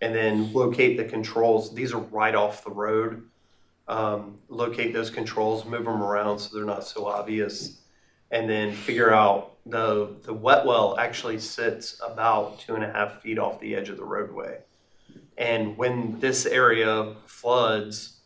And then locate the controls. These are right off the road. Locate those controls, move them around so they're not so obvious. And then figure out the wet well actually sits about 2.5 feet off the edge of the roadway. And when this area floods,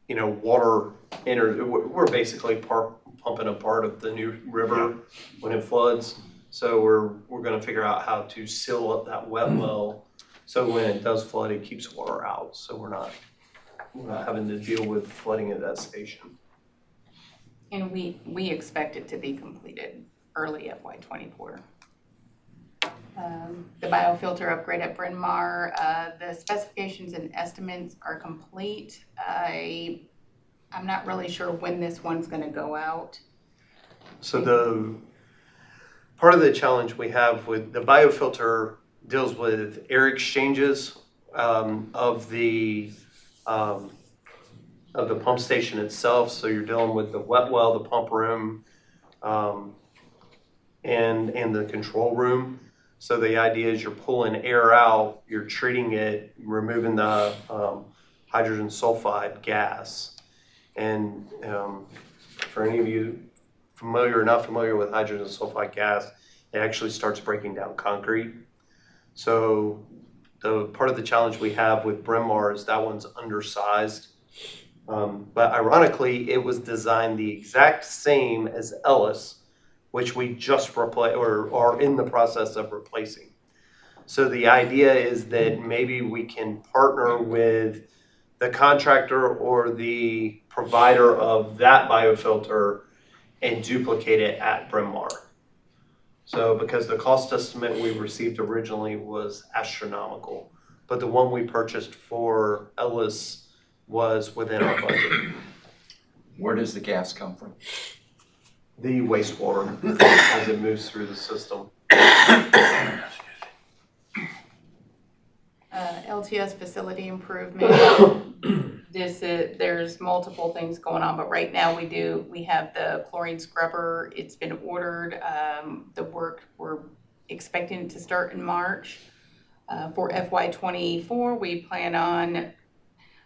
water we're basically pumping a part of the new river when it floods. So we're going to figure out how to seal up that wet well so when it does flood, it keeps water out. So we're having to deal with flooding at that station. And we expect it to be completed early FY '24. The biofilter upgrade at Bryn Mawr, the specifications and estimates are complete. I'm not really sure when this one's gonna go out. So the part of the challenge we have with the biofilter deals with air exchanges of the pump station itself. So you're dealing with the wet well, the pump room, and the control room. So the idea is you're pulling air out, you're treating it, removing the hydrogen sulfide gas. And for any of you familiar or not familiar with hydrogen sulfide gas, it actually starts breaking down concrete. So the part of the challenge we have with Bryn Mawr is that one's undersized. But ironically, it was designed the exact same as Ellis, which we just replaced or are in the process of replacing. So the idea is that maybe we can partner with the contractor or the provider of that biofilter and duplicate it at Bryn Mawr. So because the cost estimate we received originally was astronomical, but the one we purchased for Ellis was within our budget. Where does the gas come from? The wastewater as it moves through the system. LTS facility improvement. There's multiple things going on, but right now we have the chlorine scrubber. It's been ordered. The work, we're expecting it to start in March. For FY '24, we plan on,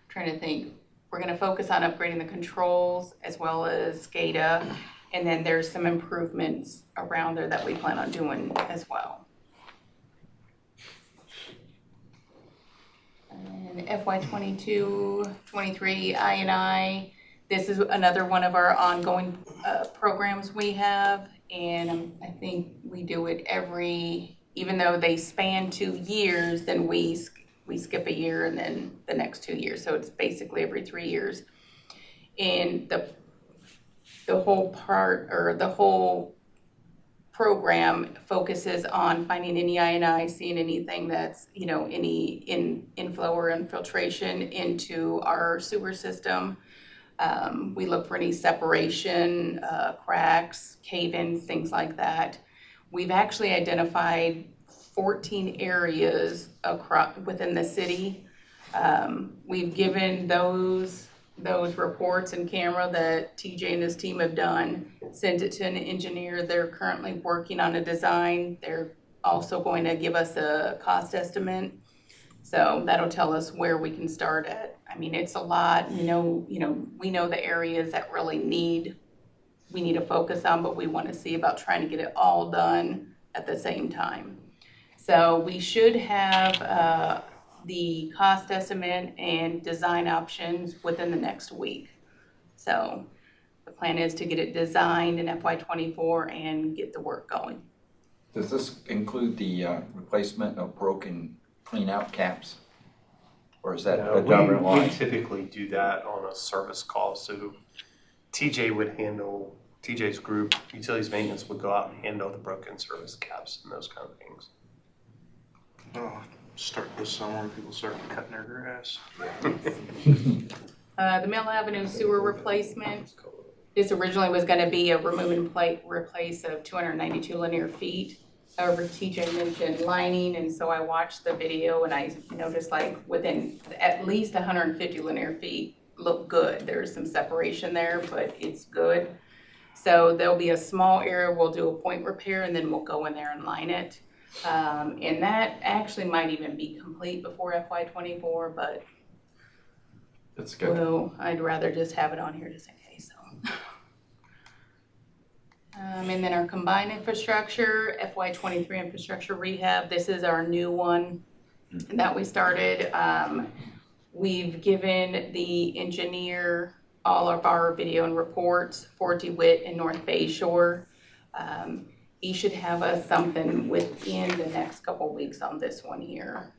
trying to think, we're gonna focus on upgrading the controls as well as SCADA. And then there's some improvements around there that we plan on doing as well. And FY '22, '23 I&I, this is another one of our ongoing programs we have. And I think we do it even though they span 2 years, then we skip a year and then the next 2 years. So it's basically every 3 years. And the whole program focuses on finding any I&I, seeing anything that's, any inflow or infiltration into our sewer system. We look for any separation, cracks, cave-ins, things like that. We've actually identified 14 areas within the city. We've given those reports and camera that TJ and his team have done, sent it to an engineer. They're currently working on a design. They're also going to give us a cost estimate. So that'll tell us where we can start at. I mean, it's a lot. We know the areas that really we need to focus on, but we want to see about trying to get it all done at the same time. So we should have the cost estimate and design options within the next week. So the plan is to get it designed in FY '24 and get the work going. Does this include the replacement of broken clean-out caps? Or is that a different We line? typically do that on a service call. So TJ's group, utilities maintenance, would go out and handle the broken service caps and those kind of things. Oh, start this summer when people start cutting their grass. The Mill Avenue sewer replacement. This originally was going to be a remove and replace of 292 linear feet. However, TJ mentioned lining, and so I watched the video and I noticed within at least 150 linear feet look good. There's some separation there, but it's good. So there'll be a small area, we'll do a point repair and then we'll go in there and line it. And that actually might even be complete before FY '24, but That's good. well, I'd rather just have it on here just in case. So. And then our combined infrastructure, FY '23 infrastructure rehab, this is our new one that we started. We've given the engineer all of our video and reports for DeWitt and North Bay Shore. He should have us something within the next couple weeks on this one here.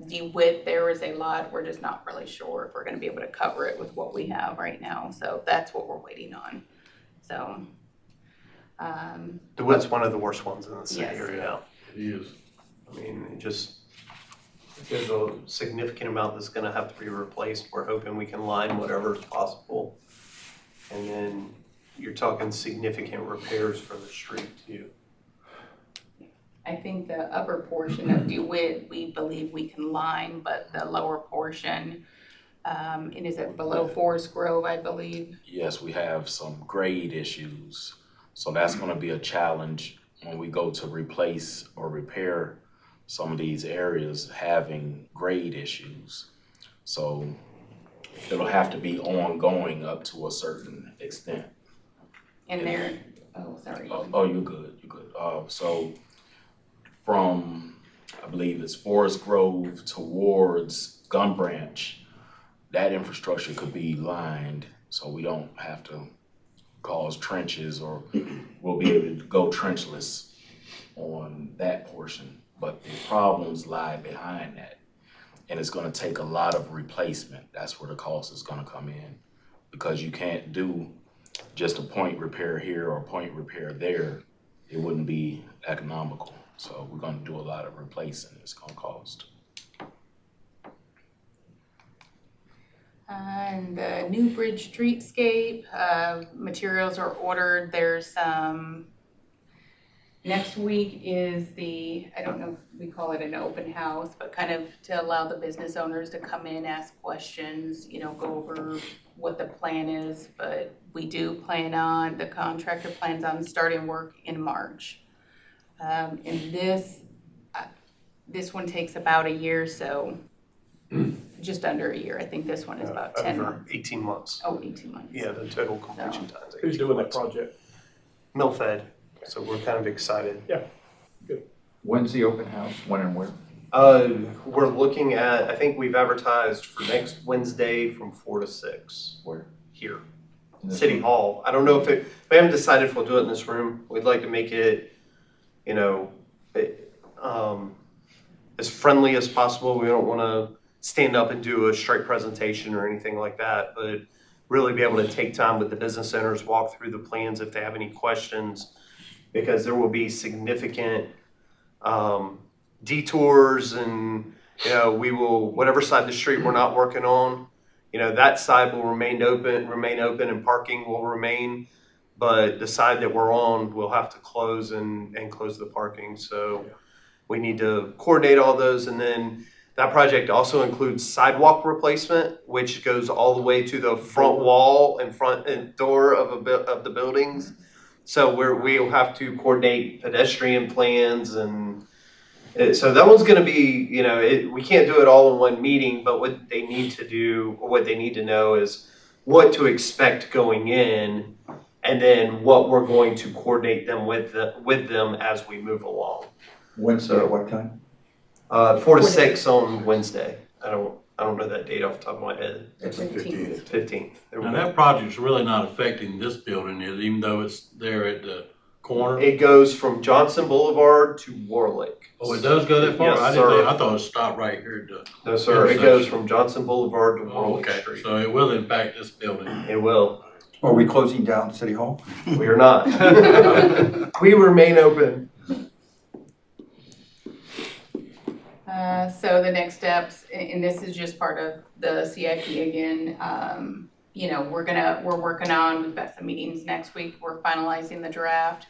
DeWitt, there is a lot, we're just not really sure if we're gonna be able to cover it with what we have right now, so that's what we're waiting on, so. DeWitt's one of the worst ones in the city Yes. right now. It is. I mean, there's a significant amount that's gonna have to be replaced. We're hoping we can line whatever is possible. And then you're talking significant repairs for the street too. I think the upper portion of DeWitt, we believe we can line, but the lower portion, and is it below Forest Grove, I believe? Yes, we have some grade issues, so that's gonna be a challenge when we go to replace or repair some of these areas having grade issues. So it'll have to be ongoing up to a certain extent. And there, oh, sorry. Oh, you're good, you're good. So from, I believe it's Forest Grove towards Gun Branch, that infrastructure could be lined, so we don't have to cause trenches, or we'll be able to go trenchless on that portion. But the problems lie behind that, and it's gonna take a lot of replacement. That's where the cost is gonna come in, because you can't do just a point repair here or a point repair there. It wouldn't be economical. So we're gonna do a lot of replacing. It's gonna cost. And the new bridge streetscape, materials are ordered. There's next week is I don't know if we call it an open house, but kind of to allow the business owners to come in, ask questions, go over what the plan is. But we do the contractor plans on starting work in March. And this one takes about a year, so just under a year. I think this one is about 10 Over months. 18 months. Oh, 18 months. Yeah, the total completion time is 18 Who's doing that months. project? Millfed, so we're kind of excited. When's the open house? When and where? We're looking at, I think we've advertised for next Wednesday from 4 to 6. Where? Here, In this City room? Hall. I don't know we haven't decided if we'll do it in this room. We'd like to make it, as friendly as possible. We don't want to stand up and do a straight presentation or anything like that, but really be able to take time with the business owners, walk through the plans if they have any questions, because there will be significant detours, and we will, whatever side of the street we're not working on, that side will remain open, and parking will remain, but the side that we're on, we'll have to close and close the parking. So we need to coordinate all those, and then that project also includes sidewalk replacement, which goes all the way to the front wall and front and door of the buildings. So we'll have to coordinate pedestrian plans, and so that one's going to be, we can't do it all in one meeting, but what they need to do, or what they need to know, is what to expect going in, and then what we're going to coordinate them with them as we move along. Wednesday at what time? 4 to 6 on Wednesday. I don't know that date off the top of my head. It's the 15th. 15th. There we Now, go. that project's really not affecting this building, is it, even though it's there at the corner? It goes from Johnson Boulevard to Warlick. Oh, it does go that far? Yes, I sir. thought it stopped right here at the. No, sir. It goes from Johnson Boulevard to Oh, Warlick okay, Street. so it will impact this building. It will. Are we closing down City Hall? We are not. We remain open. So the next steps, and this is just part of the CIP again, we're working on, we've got some meetings next week, we're finalizing the draft.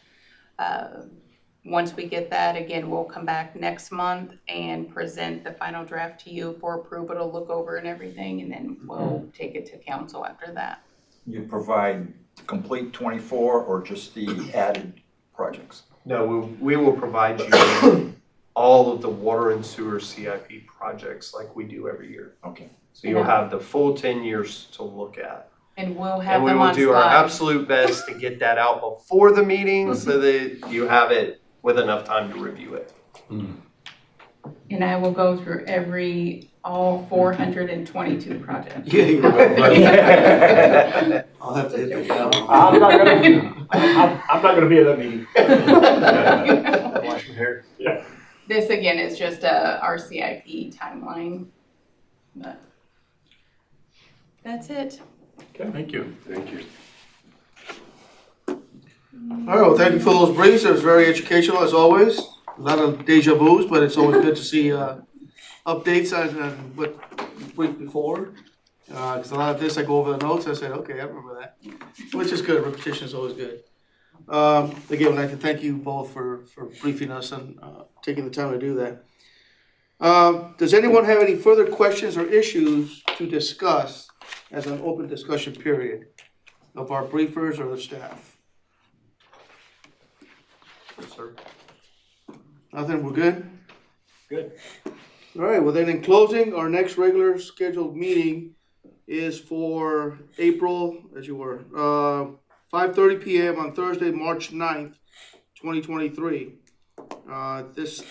Once we get that, again, we'll come back next month and present the final draft to you for approval to look over and everything, and then we'll take it to council after that. You provide complete 24 or just the added projects? No, we will provide you all of the water and sewer CIP projects like we do every year. Okay. So you'll have the full 10 years to look at. And we'll have And we them will on do our slide. absolute best to get that out before the meeting so that you have it with enough time to review it. And I will go through all 422 projects. Yeah, you're right. I'll have to hit the down. I'm not gonna be at that meeting. Wash my hair. Yeah. This again is just our CIP timeline, but that's it. Thank you. Thank you. All right, well, thank you for those briefs. It was very educational as always. A lot of deja vus, but it's always good to see updates on what week before. Because a lot of this, I go over the notes, I said, okay, I remember that, which is good. Repetition is always good. Again, I'd like to thank you both for briefing us and taking the time to do that. Does anyone have any further questions or issues to discuss as an open discussion period of our briefers or the staff? Sir. Nothing, we're good? Good. All right, well then in closing, our next regular scheduled meeting is for April, as you were, 5:30 PM on Thursday, March 9th, 2023. This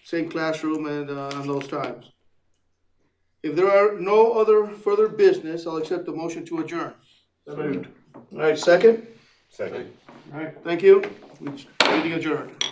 same classroom and on those times. If there are no other further business, I'll accept the motion to adjourn. So moved. All right, second? Second. All right, thank you. Meeting adjourned.